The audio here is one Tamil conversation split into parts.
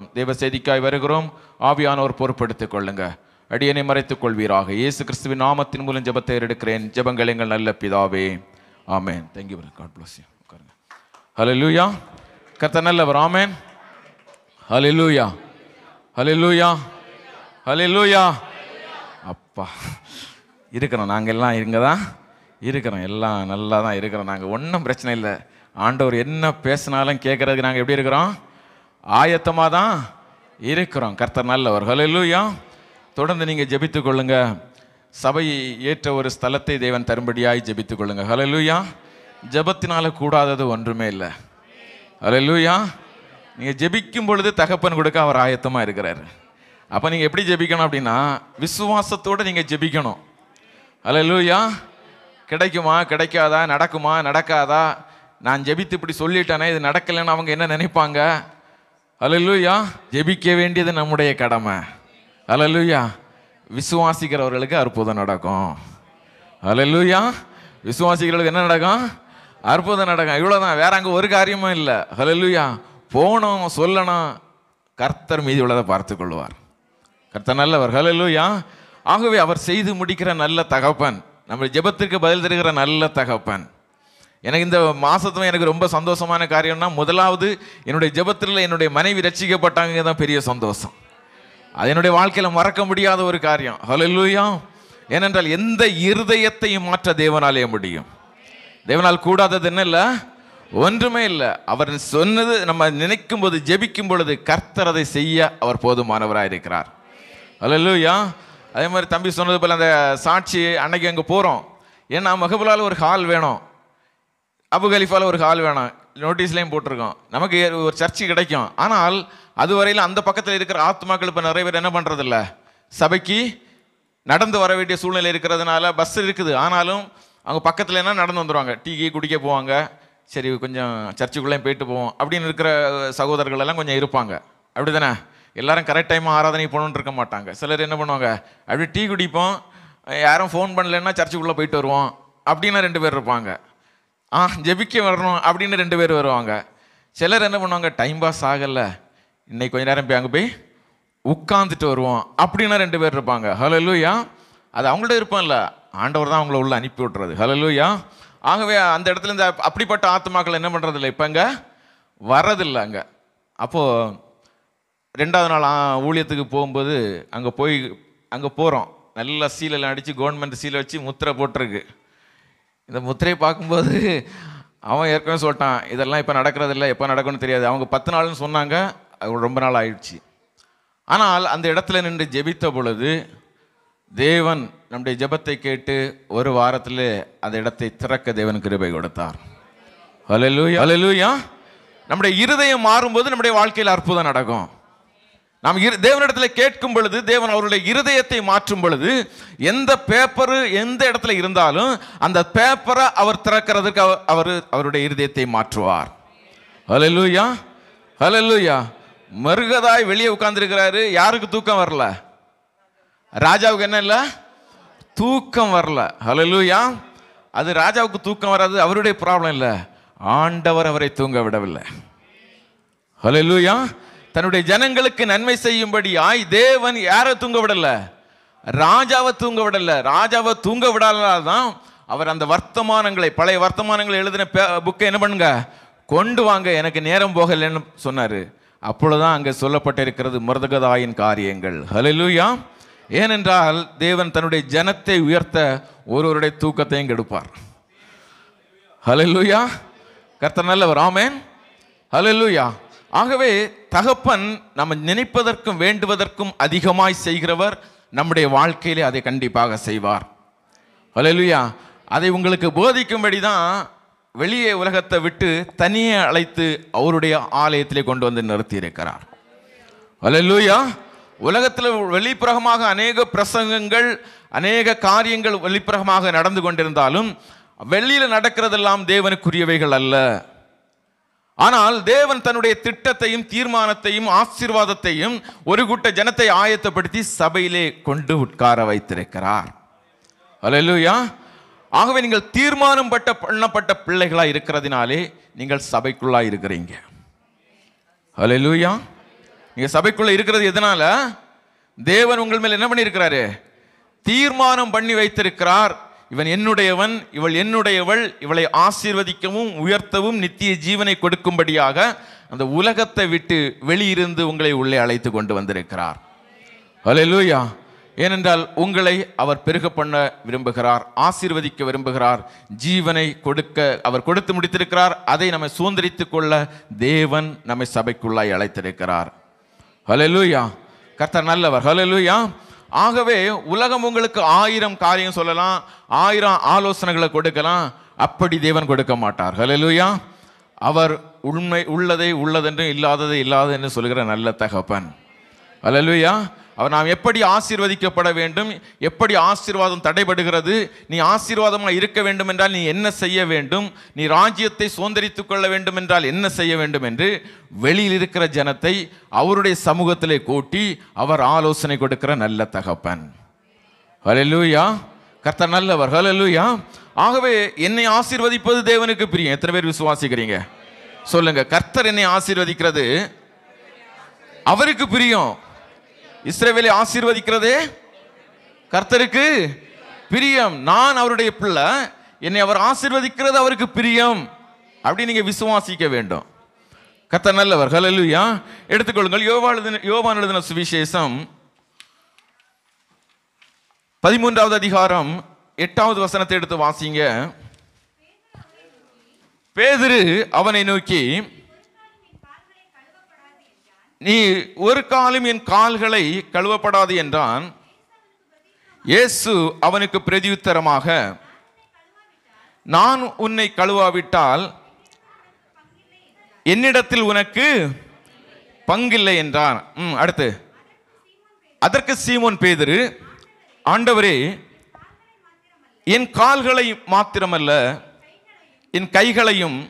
தேவ செய்திக்காய் வருகிறோம். ஆவியானோர் பொறுப்படுத்திக் கொள்ளுங்க. அடியனை மறைத்துக் கொள்வீராக. இயேசு கிறிஸ்துவின் நாமத்தின் மூலம் ஜெபத்தை எடுக்கிறேன். ஜெபங்கள் எங்கள் நல்ல பிதாவே, ஆமென். Thank you. God bless you. உட்காருங்க. ஹல்லேலூயா. கர்த்தர் நல்லவர். ஆமென். ஹல்லேலூயா, ஹல்லேலூயா, ஹல்லேலூயா. அப்பா இருக்கிறோம், நாங்கள் எல்லாம் இங்கே தான் இருக்கிறோம், எல்லாம் நல்லா தான் இருக்கிறோம். நாங்கள் ஒன்றும் பிரச்சனை இல்லை. ஆண்டவர் என்ன பேசினாலும் கேட்கறதுக்கு நாங்கள் எப்படி இருக்கிறோம்? ஆயத்தமாக தான் இருக்கிறோம். கர்த்தர் நல்லவர். ஹல்லேலூயா. தொடர்ந்து நீங்கள் ஜெபித்துக் கொள்ளுங்க. சபை ஏற்ற ஒரு ஸ்தலத்தை தேவன் தரும்படியாய் ஜெபித்துக் கொள்ளுங்க. ஹல்லேலூயா. ஜெபத்தினால கூடாதது ஒன்றுமே இல்லை. ஹல்லேலூயா. நீங்கள் ஜெபிக்கும் பொழுது தகப்பன் கொடுக்க அவர் ஆயத்தமாக இருக்கிறார். அப்போ நீங்கள் எப்படி ஜெபிக்கணும் அப்படின்னா, விசுவாசத்தோடு நீங்கள் ஜெபிக்கணும். ஹல்லேலூயா. கிடைக்குமா கிடைக்காதா, நடக்குமா நடக்காதா, நான் ஜெபித்து இப்படி சொல்லிட்டேனே இது நடக்கலைன்னு அவங்க என்ன நினைப்பாங்க? ஹல்லேலூயா. ஜெபிக்க வேண்டியது நம்முடைய கடமை. ஹல்லேலூயா. விசுவாசிக்கிறவர்களுக்கு அற்புதம் நடக்கும். ஹல்லேலூயா. விசுவாசிக்கிறவர்களுக்கு என்ன நடக்கும்? அற்புதம் நடக்கும். இவ்வளோதான், வேற அங்கே ஒரு காரியமும் இல்லை. ஹல்லேலூயா. போனோம் சொல்லணும், கர்த்தர் மீதி உள்ளதை பார்த்து கொள்வார். கர்த்தர் நல்லவர். ஹல்லேலூயா. ஆகவே அவர் செய்து முடிக்கிற நல்ல தகப்பன், நம்ம ஜெபத்திற்கு பதில் தருகிற நல்ல தகப்பன். எனக்கு இந்த மாதத்தும் எனக்கு ரொம்ப சந்தோஷமான காரியம்னா, முதலாவது என்னுடைய ஜெபத்தில் என்னுடைய மனைவி ரட்சிக்கப்பட்டாங்க தான் பெரிய சந்தோஷம். அது என்னுடைய வாழ்க்கையில் மறக்க முடியாத ஒரு காரியம். ஹல்லேலூயா. ஏனென்றால் எந்த இருதயத்தையும் மாற்ற தேவனாலே முடியும். தேவனால் கூடாதது என்ன இல்லை? ஒன்றுமே இல்லை. அவர் சொன்னது நம்ம நினைக்கும் போது, ஜெபிக்கும் பொழுது கர்த்தர் அதை செய்ய அவர் போதுமானவராக இருக்கிறார். ஹல்லேலூயா. அதே மாதிரி தம்பி சொன்னது போல் அந்த சாட்சி அன்னைக்கு அங்கே போகிறோம். ஏன்னா மகபுலால் ஒரு ஹால் வேணும், அபு கலிஃபாவில் ஒரு ஹால் வேணும், நோட்டீஸ்லேயும் போட்டிருக்கோம். நமக்கு ஒரு சர்ச்சு கிடைக்கும். ஆனால் அதுவரையில் அந்த பக்கத்தில் இருக்கிற ஆத்மாக்கள் இப்போ நிறைய பேர் என்ன பண்ணுறதில்ல, சபைக்கு நடந்து வர வேண்டிய சூழ்நிலை இருக்கிறதுனால பஸ் இருக்குது, ஆனாலும் அவங்க பக்கத்தில் என்ன நடந்து வந்துடுவாங்க, டீ குடிக்க போவாங்க, சரி கொஞ்சம் சர்ச்சுக்குள்ளேயும் போயிட்டு போவோம் அப்படின்னு இருக்கிற சகோதரர்கள் எல்லாம் கொஞ்சம் இருப்பாங்க. அப்படி தானே? எல்லாரும் கரெக்ட் டைமாக ஆராதனை போகணுன்னு இருக்க மாட்டாங்க. சிலர் என்ன பண்ணுவாங்க, அப்படி டீ குடிப்போம், யாரும் ஃபோன் பண்ணலன்னா சர்ச்சுக்குள்ளே போயிட்டு வருவோம் அப்படின்னா 2 பேர் இருப்பாங்க. ஜெபிக்க வரணும் அப்படின்னு 2 பேர் வருவாங்க. சிலர் என்ன பண்ணுவாங்க, டைம் பாஸ் ஆகலை, இன்னைக்கு கொஞ்ச நேரம் போய் அங்கே போய் உட்காந்துட்டு வருவோம் அப்படின்னா 2 பேர் இருப்பாங்க. ஹல்லேலூயா. அது அவங்கள்ட்ட இருப்போம் இல்லை, ஆண்டவர் தான் அவங்கள உள்ள அனுப்பி விட்டுறது. ஹல்லேலூயா. ஆகவே அந்த இடத்துல இந்த அப்படிப்பட்ட ஆத்மாக்கள் என்ன பண்ணுறதில்ல, இப்போ அங்கே வர்றதில்லை அங்கே. அப்போது 2வது நாள் ஊழியத்துக்கு போகும்போது அங்கே போகிறோம், நல்லா சீலெல்லாம் அடித்து கவர்மெண்ட் சீலை வச்சு முத்திரை போட்டிருக்கு. இந்த முத்திரையை பார்க்கும்போது அவன் ஏற்கனவே சொல்லிட்டான், இதெல்லாம் இப்போ நடக்கிறதில்ல, எப்போ நடக்கும்னு தெரியாது. அவங்க 10 நாள்னு சொன்னாங்க, அது ரொம்ப நாள் ஆயிடுச்சு. ஆனால் அந்த இடத்துல நின்று ஜெபித்த பொழுது தேவன் நம்முடைய ஜெபத்தை கேட்டு 1 வாரத்தில் அந்த இடத்தை திறக்க தேவன் கிருபை கொடுத்தார். ஹல்லேலூயா, ஹல்லேலூயா. நம்முடைய இருதயம் மாறும்போது நம்முடைய வாழ்க்கையில் அற்புதம் நடக்கும். நாம் தேவனிடத்தில் கேட்கும் பொழுது, தேவன் அவருடைய இருதயத்தை மாற்றும் பொழுது, எந்த பேப்பரு எந்த இடத்துல இருந்தாலும் அந்த பேப்பரை அவர் திறக்கிறதுக்கு அவருடைய இருதயத்தை மாற்றுவார். ஹல்லேலூயா, ஹல்லேலூயா. மருகதாய் வெளியே உட்கார்ந்துருக்கிறாரு, யாருக்கு தூக்கம் வரல? ராஜாவுக்கு என்ன இல்லை? தூக்கம் வரல. ஹல்லேலூயா. அது ராஜாவுக்கு தூக்கம் வராது, அவருடைய ப்ராப்ளம் இல்லை, ஆண்டவர் அவரை தூங்க விடவில்லை. ஹல்லேலூயா. தன்னுடைய ஜனங்களுக்கு நன்மை செய்யும்படியாய் தேவன் யாரை தூங்க விடல? ராஜாவை தூங்க விடல. ராஜாவை தூங்க விடாதான் அவர் அந்த வர்த்தமானங்களை, பழைய வர்த்தமானங்களை எழுதின புக்கை என்ன பண்ணுங்க, கொண்டு வாங்க, எனக்கு நேரம் போகலன்னு சொன்னார். அப்பொழுதுதான் அங்கே சொல்லப்பட்டிருக்கிறது மொர்தெகாயின் காரியங்கள். ஹல்லேலூயா. ஏனென்றால் தேவன் தன்னுடைய ஜனத்தை உயர்த்த ஒருவருடைய தூக்கத்தையும் கெடுப்பார். ஹல்லேலூயா. கர்த்தர் நல்லவர். ஆமென். ஹல்லேலூயா. ஆகவே தகப்பன் நம்ம நினைப்பதற்கும் வேண்டுவதற்கும் அதிகமாய் செய்கிறவர். நம்முடைய வாழ்க்கையிலே அதை கண்டிப்பாக செய்வார். ஹல்லேலூயா. அதை உங்களுக்கு போதிக்கும்படி தான் வெளியே உலகத்தை விட்டு தனியே அழைத்து அவருடைய ஆலயத்திலே கொண்டு வந்து நிறுத்தி இருக்கிறார். ஹல்லேலூயா. உலகத்தில் வெளிப்புறமாக அநேக பிரசங்கங்கள், அநேக காரியங்கள் வெளிப்புறமாக நடந்து கொண்டிருந்தாலும் வெளியில் நடக்கிறதெல்லாம் தேவனுக்குரியவைகள் அல்ல. ஆனால் தேவன் தன்னுடைய திட்டத்தையும் தீர்மானத்தையும் ஆசீர்வாதத்தையும் ஒரு கூட்ட ஜனத்தை ஆயத்தப்படுத்தி சபையிலே கொண்டு உட்கார வைத்திருக்கிறார். ஹல்லேலூயா. ஆகவே நீங்கள் தீர்மானம் பண்ணப்பட்ட பிள்ளைகளாக இருக்கிறதினாலே நீங்கள் சபைக்குள்ளாக இருக்கிறீங்க. ஹல்லேலூயா. நீங்க சபைக்குள்ள இருக்கிறது எதனால? தேவன் உங்கள் மேல் என்ன பண்ணியிருக்கிறாரு? தீர்மானம் பண்ணி வைத்திருக்கிறார். இவன் என்னுடையவன், இவள் என்னுடையவள், இவளை ஆசீர்வதிக்கவும் உயர்த்தவும் நித்திய ஜீவனை கொடுக்கும்படியாக அந்த உலகத்தை விட்டு வெளியிருந்து உங்களை உள்ளே அழைத்து கொண்டு வந்திருக்கிறார். ஹல்லேலூயா. ஏனென்றால் உங்களை அவர் பெருக பண்ண விரும்புகிறார், ஆசீர்வதிக்க விரும்புகிறார், ஜீவனை கொடுக்க அவர் கொடுத்து முடித்திருக்கிறார். அதை நம்மை சுதந்திரித்துக் கொள்ள தேவன் நம்மை சபைக்குள்ளாய் அழைத்திருக்கிறார். ஹல்லேலூயா. கர்த்தர் நல்லவர். ஹல்லேலூயா. ஆகவே உலகம் உங்களுக்கு 1000 காரியம் சொல்லலாம், 1000 ஆலோசனைகளை கொடுக்கலாம். அப்படி தேவன் கொடுக்க மாட்டார். ஹல்லேலூயா. அவர் உண்மை உள்ளதை உள்ளதென்று இல்லாததை இல்லாதென்று சொல்கிற நல்ல தகப்பன். ஹல்லேலூயா. அவர் நாம் எப்படி ஆசீர்வதிக்கப்பட வேண்டும், எப்படி ஆசீர்வாதம் தடைபடுகிறது, நீ ஆசீர்வாதமாக இருக்க வேண்டும் என்றால் நீ என்ன செய்ய வேண்டும், நீ ராஜ்யத்தை சுதந்திரித்துக் கொள்ள வேண்டும் என்றால் என்ன செய்ய வேண்டும் என்று வெளியில் இருக்கிற ஜனத்தை அவருடைய சமூகத்திலே கூட்டி அவர் ஆலோசனை கொடுக்கிற நல்ல தகப்பன். ஹல்லேலூயா. கர்த்தர் நல்லவர். ஹல்லேலூயா. ஆகவே என்னை ஆசீர்வதிப்பது தேவனுக்கு பிரியம். எத்தனை பேர் விசுவாசிக்கிறீங்க? சொல்லுங்க. கர்த்தர் என்னை ஆசீர்வதிக்கிறது அவருக்கு பிரியம். இஸ்ரவேலை ஆசீர்வதிக்கிறதே கர்த்தருக்கு பிரியம். நான் அவருடைய பிள்ளை, என்னை அவர் ஆசீர்வதிக்கிறது அவருக்கு பிரியம். அப்படி நீங்க விசுவாசிக்க வேண்டும். கர்த்தர் நல்லவர். ஹல்லேலூயா. எடுத்துக்கொள்ளுங்கள். யோவான் எழுதின சுவிசேஷம் 13வது அதிகாரம் 8வது வசனத்தை எடுத்து வாசிங்க. பேதுரு அவனை நோக்கி, நீ ஒரு காலும் என் கால்களை கழுவப்படாது என்றான். இயேசு அவனுக்கு பிரதியுத்தரமாக, நான் உன்னை கழுவாவிட்டால் என்னிடத்தில் உனக்கு பங்கில்லை என்றான். அடுத்து, அதற்கு சீமோன் பேதுரு, ஆண்டவரே, என் கால்களை மாத்திரமல்ல, என் கைகளையும்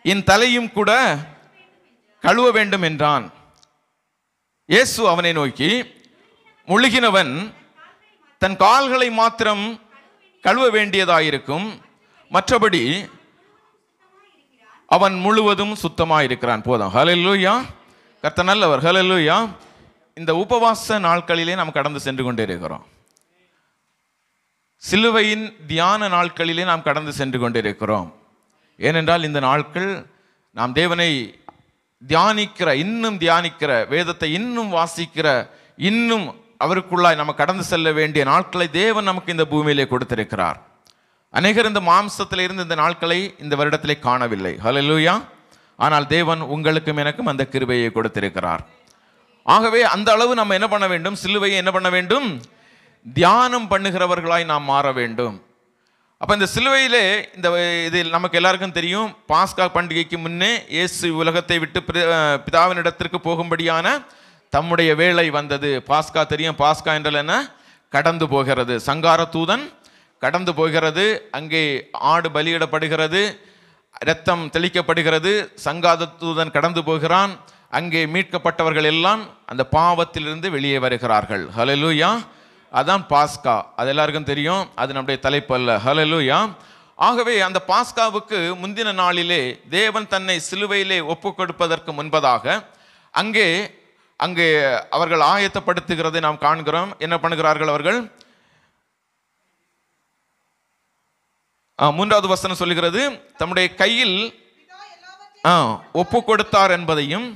என் தலையும் கூட கழுவ வேண்டும் என்றான். இயேசு அவனை நோக்கி, முழுகினவன் தன் கால்களை மாத்திரம் கழுவ வேண்டியதாயிருக்கும், மற்றபடி அவன் முழுவதும் சுத்தமாயிருக்கிறான். போதும். ஹல்லேலூயா. கர்த்தர் நல்லவர். ஹல்லேலூயா. இந்த உபவாச நாட்களிலே நாம் கடந்து சென்று கொண்டே இருக்கிறோம். சிலுவையின் தியான நாட்களிலே நாம் கடந்து சென்று கொண்டிருக்கிறோம். ஏனென்றால் இந்த நாட்கள் நாம் தேவனை தியானிக்கிற, இன்னும் தியானிக்கிற, வேதத்தை இன்னும் வாசிக்கிற, இன்னும் அவருக்குள்ளாய் நம்ம கடந்து செல்ல வேண்டிய நாட்களை தேவன் நமக்கு இந்த பூமியிலே கொடுத்திருக்கிறார். அநேகர் இந்த மாம்சத்தில் இருந்து இந்த நாட்களை இந்த வருடத்திலே காணவில்லை. ஹல்லேலூயா. ஆனால் தேவன் உங்களுக்கும் எனக்கும் அந்த கிருபையை கொடுத்திருக்கிறார். ஆகவே அந்த அளவு நம்ம என்ன பண்ண வேண்டும்? சிலுவையை என்ன பண்ண வேண்டும்? தியானம் பண்ணுகிறவர்களாய் நாம் மாற வேண்டும். அப்போ இந்த சிலுவையிலே இந்த இதில் நமக்கு எல்லாருக்கும் தெரியும், பாஸ்கா பண்டிகைக்கு முன்னே இயேசு உலகத்தை விட்டு பிதாவினிடத்திற்கு போகும்படியான தம்முடைய வேளை வந்தது. பாஸ்கா தெரியும். பாஸ்கா என்றால் என்ன? கடந்து போகிறது. சங்கார தூதன் கடந்து போகிறது. அங்கே ஆடு பலியிடப்படுகிறது, இரத்தம் தெளிக்கப்படுகிறது. சங்கார தூதன் கடந்து போகிறான். அங்கே மீட்கப்பட்டவர்கள் எல்லாம் அந்த பாவத்திலிருந்து வெளியே வருகிறார்கள். ஹல்லேலூயா. அதான் பாஸ்கா. அது எல்லாருக்கும் தெரியும். அது நம்முடைய தலைப்பு அல்ல. ஹல்லேலூயா. ஆகவே அந்த பாஸ்காவுக்கு முந்தின நாளிலே தேவன் தன்னை சிலுவையிலே ஒப்பு கொடுப்பதற்கு முன்பதாக அங்கே அங்கே அவர்கள் ஆயத்தப்படுத்துகிறதை நாம் காண்கிறோம். என்ன பண்ணுகிறார்கள் அவர்கள்? 3வது வசனம் சொல்லுகிறது, தம்முடைய கையில் ஒப்பு கொடுத்தார் என்பதையும்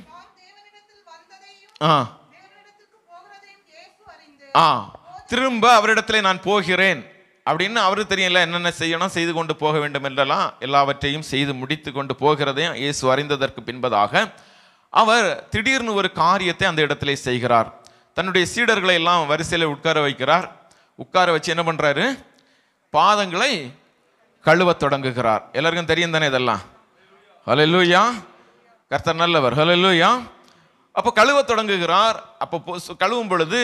திரும்ப அவரிடத்திலே நான் போகிறேன் அப்படின்னு அவருக்கு தெரியல. என்னென்ன செய்யணும், செய்து கொண்டு போக வேண்டும் என்றெல்லாம் எல்லாவற்றையும் செய்து முடித்து கொண்டு போகிறதையும் இயேசு அறிந்ததற்கு பின்பதாக அவர் திடீர்னு ஒரு காரியத்தை அந்த இடத்திலே செய்கிறார். தன்னுடைய சீடர்களை எல்லாம் வரிசையில் உட்கார வைக்கிறார். உட்கார வச்சு என்ன பண்றாரு? பாதங்களை கழுவ தொடங்குகிறார். எல்லாருக்கும் தெரியும் தானே இதெல்லாம்? ஹல்லேலூயா. கர்த்தர் நல்லவர். ஹல்லேலூயா. அப்போ கழுவ தொடங்குகிறார். அப்போ கழுவும் பொழுது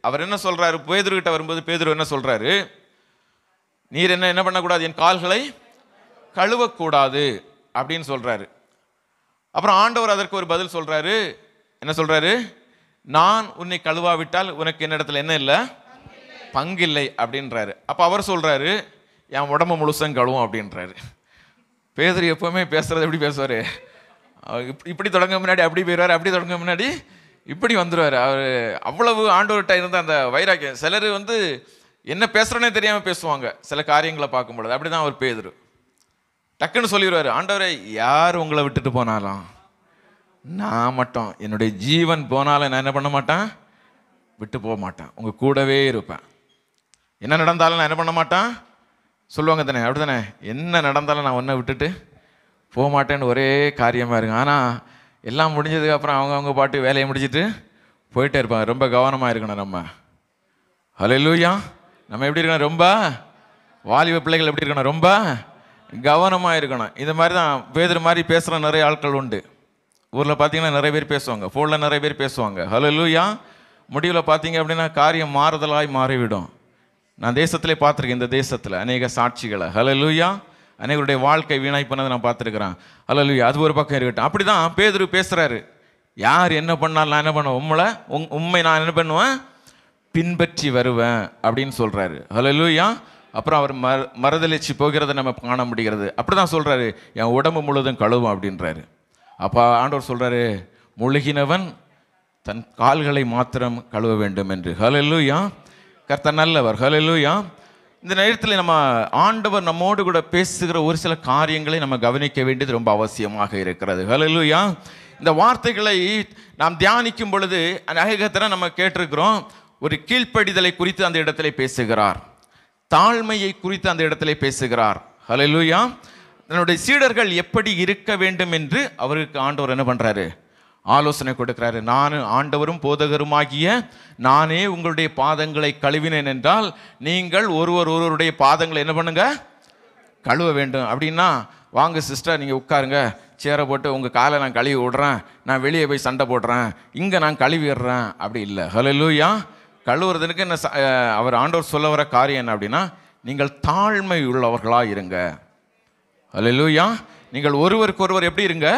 அவர் என்ன சொல்றாரு? பேதுருகிட்ட வரும்போது பேதுரு என்ன சொல்றாரு? நீர் என்ன பண்ணக்கூடாது? என் கால்களை கழுவக்கூடாது அப்படின்னு சொல்றாரு. அப்புறம் ஆண்டவர் அதற்கு ஒரு பதில் சொல்றாரு. என்ன சொல்றாரு? நான் உன்னை கழுவாவிட்டால் உனக்கு என்னிடத்துல என்ன இல்லை? பங்கில்லை அப்படின்றாரு. அப்போ அவர் சொல்றாரு, என் உடம்பு முழுசும் கழுவும் அப்படின்றாரு. பேதுரு எப்பவுமே பேசுறது எப்படி பேசுவாரு? இப்படி தொடங்க முன்னாடி அப்படி போயிடுவார், அப்படி தொடங்க முன்னாடி இப்படி வந்துடுவார் அவர். அவ்வளவு ஆண்டவர்கிட்ட இருந்த அந்த வைராக்கியம். சிலர் என்ன பேசுகிறோன்னே தெரியாமல் பேசுவாங்க சில காரியங்களை பார்க்கும்பொழுது. அப்படி தான் அவர் பேதுரு டக்குன்னு சொல்லிடுவார், ஆண்டவரை யார் உங்களை விட்டுட்டு போனாலும் நான் மட்டும் என்னுடைய ஜீவன் போனாலும் நான் என்ன பண்ண மாட்டேன், விட்டு போக மாட்டேன், உங்கள் கூடவே இருப்பேன். என்ன நடந்தாலும் நான் என்ன பண்ண மாட்டேன் சொல்லுவாங்க தானே, அப்படி தானே, என்ன நடந்தாலும் நான் ஒன்றை விட்டுட்டு போக மாட்டேன்னு ஒரே காரியமாக இருக்குங்க. ஆனால் எல்லாம் முடிஞ்சதுக்கப்புறம் அவங்க பாட்டு வேலையை முடிச்சுட்டு போயிட்டே இருப்பாங்க. ரொம்ப கவனமாக இருக்கணும் நம்ம. ஹல்லேலூயா. நம்ம எப்படி இருக்கணும், ரொம்ப வாலிப பிள்ளைகள் எப்படி இருக்கணும், ரொம்ப கவனமாக இருக்கணும். இந்த மாதிரி தான் பேதுரு மாதிரி பேசுகிற நிறைய ஆட்கள் உண்டு. ஊரில் பார்த்தீங்கன்னா நிறைய பேர் பேசுவாங்க, ஃபோனில் நிறைய பேர் பேசுவாங்க. ஹல்லேலூயா. முடிவில் பார்த்தீங்க அப்படின்னா காரியம் மாறுதலாய் மாறிவிடும். நான் தேசத்திலே பார்த்துருக்கேன், இந்த தேசத்தில் அநேக சாட்சிகளை. ஹல்லேலூயா. அநேகருடைய வாழ்க்கை வீணாய் பண்ணதை நான் பார்த்துருக்குறேன். ஹல்லேலூயா. அது ஒரு பக்கம் இருக்கட்டும். அப்படி தான் பேதுரு பேசுகிறாரு. யார் என்ன பண்ணாலும் நான் என்ன பண்ணுவேன், உண்மை நான் என்ன பண்ணுவேன், பின்பற்றி வருவேன் அப்படின்னு சொல்கிறாரு. ஹல்லேலூயா. அப்புறம் அவர் மறுதலிச்சு போகிறத நம்ம காண முடிகிறது. அப்படி தான் சொல்கிறாரு, என் உடம்பு முழுதும் கழுவும் அப்படின்றாரு. அப்போ ஆண்டவர் சொல்கிறாரு, முழுகினவன் தன் கால்களை மாத்திரம் கழுவ வேண்டும் என்று. ஹல்லேலூயா. கர்த்தர் நல்லவர். ஹல்லேலூயா. இந்த நேரத்தில் நம்ம ஆண்டவர் நம்மோடு கூட பேசுகிற ஒரு சில காரியங்களை நம்ம கவனிக்க வேண்டியது ரொம்ப அவசியமாக இருக்கிறது. ஹல்லேலூயா. இந்த வார்த்தைகளை நாம் தியானிக்கும் பொழுது அநேகத்தர நம்ம கேட்டிருக்கிறோம். ஒரு கீழ்ப்படிதலை குறித்து அந்த இடத்துல பேசுகிறார், தாழ்மையை குறித்து அந்த இடத்துல பேசுகிறார். ஹல்லேலூயா. தன்னுடைய சீடர்கள் எப்படி இருக்க வேண்டும் என்று அவருக்கு ஆண்டவர் என்ன பண்ணுறாரு, ஆலோசனை கொடுக்கிறாரு. நான் ஆண்டவரும் போதகருமாகிய நானே உங்களுடைய பாதங்களை கழுவினேன் என்றால் நீங்கள் ஒருவருடைய பாதங்களை என்ன பண்ணுங்க, கழுவ வேண்டும். அப்படின்னா வாங்க சிஸ்டர் நீங்கள் உட்காருங்க, சேரை போட்டு உங்கள் காலை நான் கழுவி விடுறேன், நான் வெளியே போய் சண்டை போடுறேன், இங்கே நான் கழுவிடுறேன், அப்படி இல்லை. ஹல்லேலூயா. கழுவுறதுக்கு என்ன அவர் ஆண்டவர் சொல்ல வர காரியம் என்ன அப்படின்னா, நீங்கள் தாழ்மை உள்ளவர்களாக இருங்க. ஹல்லேலூயா. நீங்கள் ஒருவருக்கு ஒருவர் எப்படி இருங்க,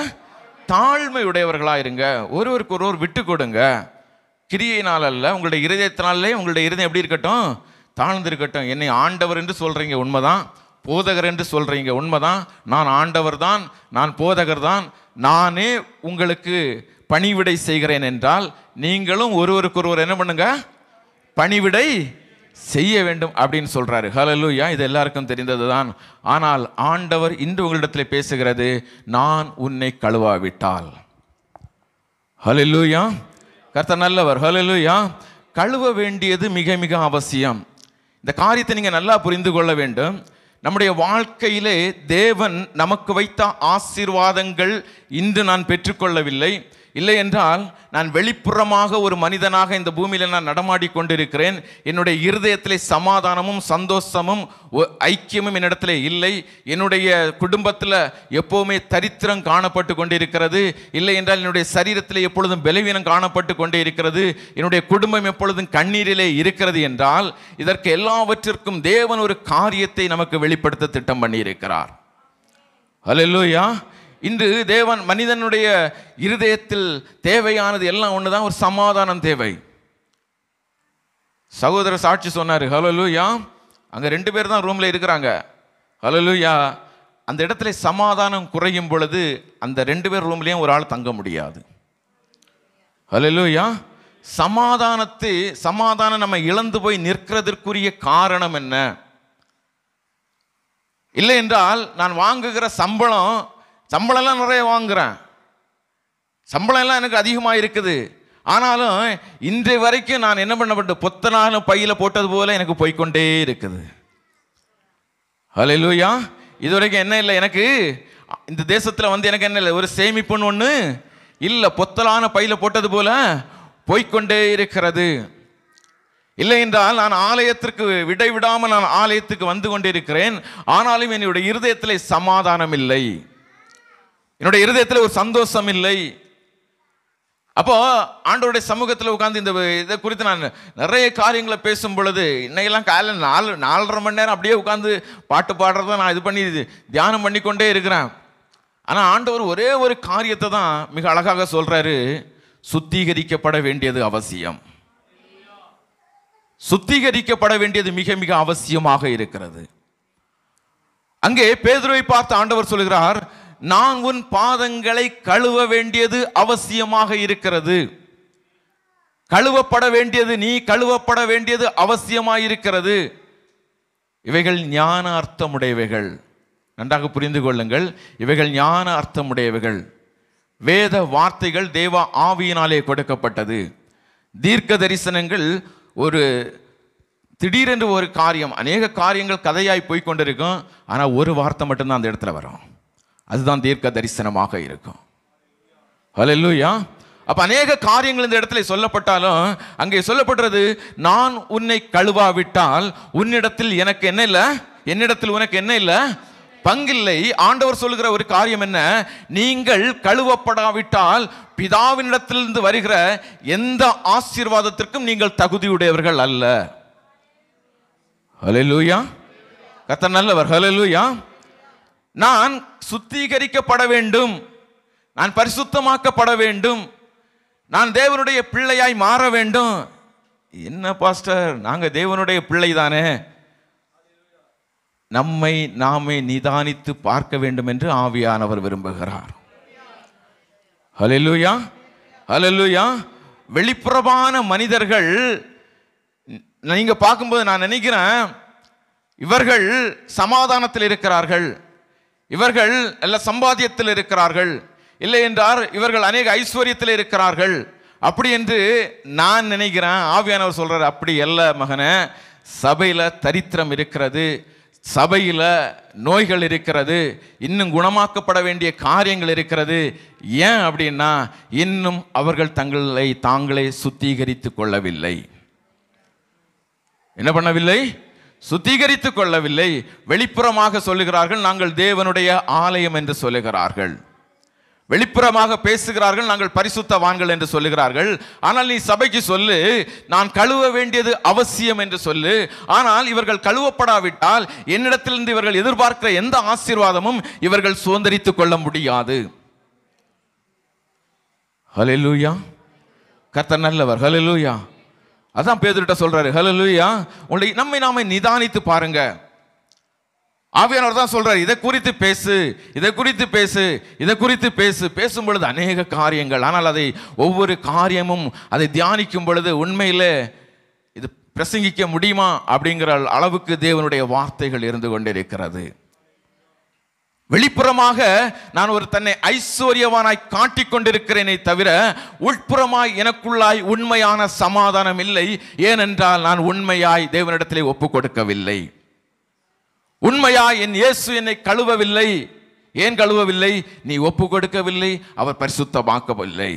தாழ்மை உடையவர்களாக இருங்க. ஒருவருக்கு ஒருவர் விட்டு கொடுங்க. கிரியையினால் அல்ல, உங்களுடைய இருதயத்தினாலே உங்களுடைய இருதயம் எப்படி இருக்கட்டும், தாழ்ந்து இருக்கட்டும். என்னை ஆண்டவர் என்று சொல்கிறீங்க, உண்மைதான். போதகர் என்று சொல்கிறீங்க, உண்மைதான். நான் ஆண்டவர் தான், நான் போதகர் தான், நானே உங்களுக்கு பணிவிடை செய்கிறேன் என்றால் நீங்களும் ஒருவருக்கு ஒருவர் என்ன பண்ணுங்க, பணிவிடை செய்ய வேண்டும் அப்படின்னு சொல்றாரு. ஹல்லேலூயா. இது எல்லாருக்கும் தெரிந்தது தான். ஆனால் ஆண்டவர் இன்று உங்களிடத்தில் பேசுகிறது, நான் உன்னை கழுவாவிட்டால். ஹல்லேலூயா. கர்த்தர் நல்லவர். ஹல்லேலூயா. கழுவ வேண்டியது மிக மிக அவசியம். இந்த காரியத்தை நீங்க நல்லா புரிந்து கொள்ள வேண்டும். நம்முடைய வாழ்க்கையிலே தேவன் நமக்கு வைத்த ஆசீர்வாதங்கள் இன்று நான் பெற்றுக்கொள்ளவில்லை. இல்லை என்றால் நான் வெளிப்புறமாக ஒரு மனிதனாக இந்த பூமியில் நான் நடமாடி கொண்டிருக்கிறேன். என்னுடைய இருதயத்திலே சமாதானமும் சந்தோஷமும் ஐக்கியமும் என்னிடத்துல இல்லை. என்னுடைய குடும்பத்தில் எப்போவுமே தரித்திரம் காணப்பட்டு கொண்டிருக்கிறது. இல்லை என்றால் என்னுடைய சரீரத்தில் எப்பொழுதும் பலவீனம் காணப்பட்டு கொண்டே இருக்கிறது. என்னுடைய குடும்பம் எப்பொழுதும் கண்ணீரிலே இருக்கிறது என்றால் இதற்கு எல்லாவற்றிற்கும் தேவன் ஒரு காரியத்தை நமக்கு வெளிப்படுத்த திட்டம் பண்ணி இருக்கிறார். ஹல்லேலூயா. இன்று தேவன் மனிதனுடைய இருதயத்தில் தேவையானது எல்லாம் ஒண்ணுதான், ஒரு சமாதானம் தேவை. சகோதரர் சாட்சி சொன்னாரு. ஹல்லேலூயா. அங்க 2 பேர் தான் ரூம்ல இருக்கிறாங்க. ஹல்லேலூயா. அந்த இடத்துல சமாதானம் குறையும் பொழுது அந்த 2 பேர் ரூம்லயும் ஒரு ஆள் தங்க முடியாது. ஹல்லேலூயா. சமாதானம் நம்ம இழந்து போய் நிற்கிறதற்குரிய காரணம் என்ன? இல்லை என்றால் நான் வாங்குகிற சம்பளம்லாம் நிறைய வாங்குறேன், சம்பளம் எல்லாம் எனக்கு அதிகமாக இருக்குது. ஆனாலும் இன்றைய வரைக்கும் நான் என்ன பண்ணப்பட்டு பொத்தனாலும் பையில போட்டது போல எனக்கு போய்கொண்டே இருக்குது. ஹல்லேலூயா. இதுவரைக்கும் என்ன இல்லை, எனக்கு இந்த தேசத்தில் எனக்கு என்ன இல்லை, ஒரு சேமிப்புன்னு ஒன்று இல்லை, பொத்தலான பையில போட்டது போல போய்கொண்டே இருக்கிறது. இல்லை என்றால் நான் ஆலயத்திற்கு விடாமல் நான் ஆலயத்துக்கு வந்து கொண்டிருக்கிறேன். ஆனாலும் என்னுடைய இருதயத்திலே சமாதானம் இல்லை, என்னுடைய இருதயத்தில் ஒரு சந்தோஷம் இல்லை. அப்போ ஆண்டவருடைய சமூகத்தில் உட்கார்ந்து இதை குறித்து நான் நிறைய காரியங்களை பேசும் பொழுது இன்னைக்கெல்லாம் காலையில் 4.5 மணி நேரம் அப்படியே உட்காந்து பாட்டு பாடுறத நான் இது பண்ணி தியானம் பண்ணிக்கொண்டே இருக்கிறேன். ஆனால் ஆண்டவர் ஒரே ஒரு காரியத்தை தான் மிக அழகாக சொல்றாரு, சுத்திகரிக்கப்பட வேண்டியது அவசியம். சுத்திகரிக்கப்பட வேண்டியது மிக மிக அவசியமாக இருக்கிறது. அங்கே பேதுருவை பார்த்து ஆண்டவர் சொல்கிறார், நான் உன் பாதங்களை கழுவ வேண்டியது அவசியமாக இருக்கிறது. கழுவப்பட வேண்டியது, நீ கழுவப்பட வேண்டியது அவசியமாயிருக்கிறது. இவைகள் ஞான அர்த்தமுடையவைகள். நன்றாக புரிந்து கொள்ளுங்கள், இவைகள் ஞான அர்த்தமுடையவைகள். வேத வார்த்தைகள் தேவ ஆவியினாலே கொடுக்கப்பட்டது. தீர்க்க தரிசனங்கள் ஒரு திடீரென்று ஒரு காரியம், அநேக காரியங்கள் கதையாய் போய்கொண்டிருக்கும். ஆனால் ஒரு வார்த்தை மட்டும்தான் அந்த இடத்துல வரும், அதுதான் தீர்க்க தரிசனமாக இருக்கும். ஹல்லேலூயா. அப்ப அநேக காரியங்கள் இந்த இடத்துல சொல்லப்பட்டாலும் அங்கே சொல்லப்படுறது, நான் உன்னை கழுவாவிட்டால் உன்னிடத்தில் எனக்கு என்ன இல்லை, என்னிடத்தில் உனக்கு என்ன இல்லை, பங்கில்லை. ஆண்டவர் சொல்லுகிற ஒரு காரியம் என்ன, நீங்கள் கழுவப்படாவிட்டால் பிதாவினிடத்திலிருந்து வருகிற எந்த ஆசீர்வாதத்திற்கும் நீங்கள் தகுதியுடையவர்கள் அல்ல. ஹல்லேலூயா. கர்த்தர் நல்லவர். ஹல்லேலூயா. நான் சுத்திகரிக்கப்பட வேண்டும், நான் பரிசுத்தமாக்கப்பட வேண்டும், நான் தேவனுடைய பிள்ளையாய் மாற வேண்டும். என்ன பாஸ்டர், நாங்க தேவனுடைய பிள்ளை தானே, நம்மை நாமே நிதானித்து பார்க்க வேண்டும் என்று ஆவியானவர் விரும்புகிறார். ஹல்லேலூயா. ஹல்லேலூயா. வெளிப்புறமான மனிதர்கள் நீங்க பார்க்கும்போது நான் நினைக்கிறேன், இவர்கள் சமாதானத்தில் இருக்கிறார்கள், இவர்கள் எல்லா சம்பாத்தியத்தில் இருக்கிறார்கள், இல்லை என்றால் இவர்கள் அநேக ஐஸ்வர்யத்தில் இருக்கிறார்கள் அப்படி என்று நான் நினைக்கிறேன். ஆவியானவர் சொல்றார், அப்படி அல்ல மகனே, சபையில தரித்திரம் இருக்கிறது, சபையில நோய்கள் இருக்கிறது, இன்னும் குணமாக்கப்பட வேண்டிய காரியங்கள் இருக்கிறது. ஏன் அப்படின்னா, இன்னும் அவர்கள் தங்களை தாங்களே சுத்திகரித்துக் கொள்ளவில்லை. என்ன பண்ணவில்லை? சுத்திகரித்துக் கொள்ளவில்லை. வெளிப்புறமாக சொல்லுகிறார்கள், நாங்கள் தேவனுடைய ஆலயம் என்று சொல்லுகிறார்கள். வெளிப்புறமாக பேசுகிறார்கள், நாங்கள் பரிசுத்தவான்கள் என்று சொல்லுகிறார்கள். ஆனால் நீ சபைக்கு சொல்லு, நான் கழுவ வேண்டியது அவசியம் என்று சொல்லு. ஆனால் இவர்கள் கழுவப்படாவிட்டால் என்னிடத்திலிருந்து இவர்கள் எதிர்பார்க்கிற எந்த ஆசீர்வாதமும் இவர்கள் சுதந்திரித்துக் கொள்ள முடியாது. ஹல்லேலூயா. கர்த்தர் நல்லவர். ஹல்லேலூயா. அதான் பேதுருட்ட சொல்றாரு. ஹல்லேலூயா. நம்மை நாம நிதானித்து பாருங்க. ஆவியானவர் தான் சொல்றாரு, இதை குறித்து பேசு, இதை குறித்து பேசு, இதை குறித்து பேசு. பேசும் பொழுது அநேக காரியங்கள், ஆனால் அதை ஒவ்வொரு காரியமும் அதை தியானிக்கும் பொழுது உண்மையிலே இது பிரசங்கிக்க முடியுமா அப்படிங்கிற அளவுக்கு தேவனுடைய வார்த்தைகள் இருந்து கொண்டிருக்கிறது. வெளிப்புறமாக நான் ஒரு தன்னை ஐஸ்வர்யவானாய் காட்டிக் கொண்டிருக்கிறேனே தவிர உட்புறமாய் எனக்குள்ளாய் உண்மையான சமாதானம் இல்லை. ஏனென்றால் நான் உண்மையாய் தேவனிடத்திலே ஒப்புக் கொடுக்கவில்லை. உண்மையாய் என் இயேசு என்னை கழுவவில்லை. ஏன் கழுவவில்லை? நீ ஒப்பு கொடுக்கவில்லை, அவர் பரிசுத்தமாக்கவில்லை.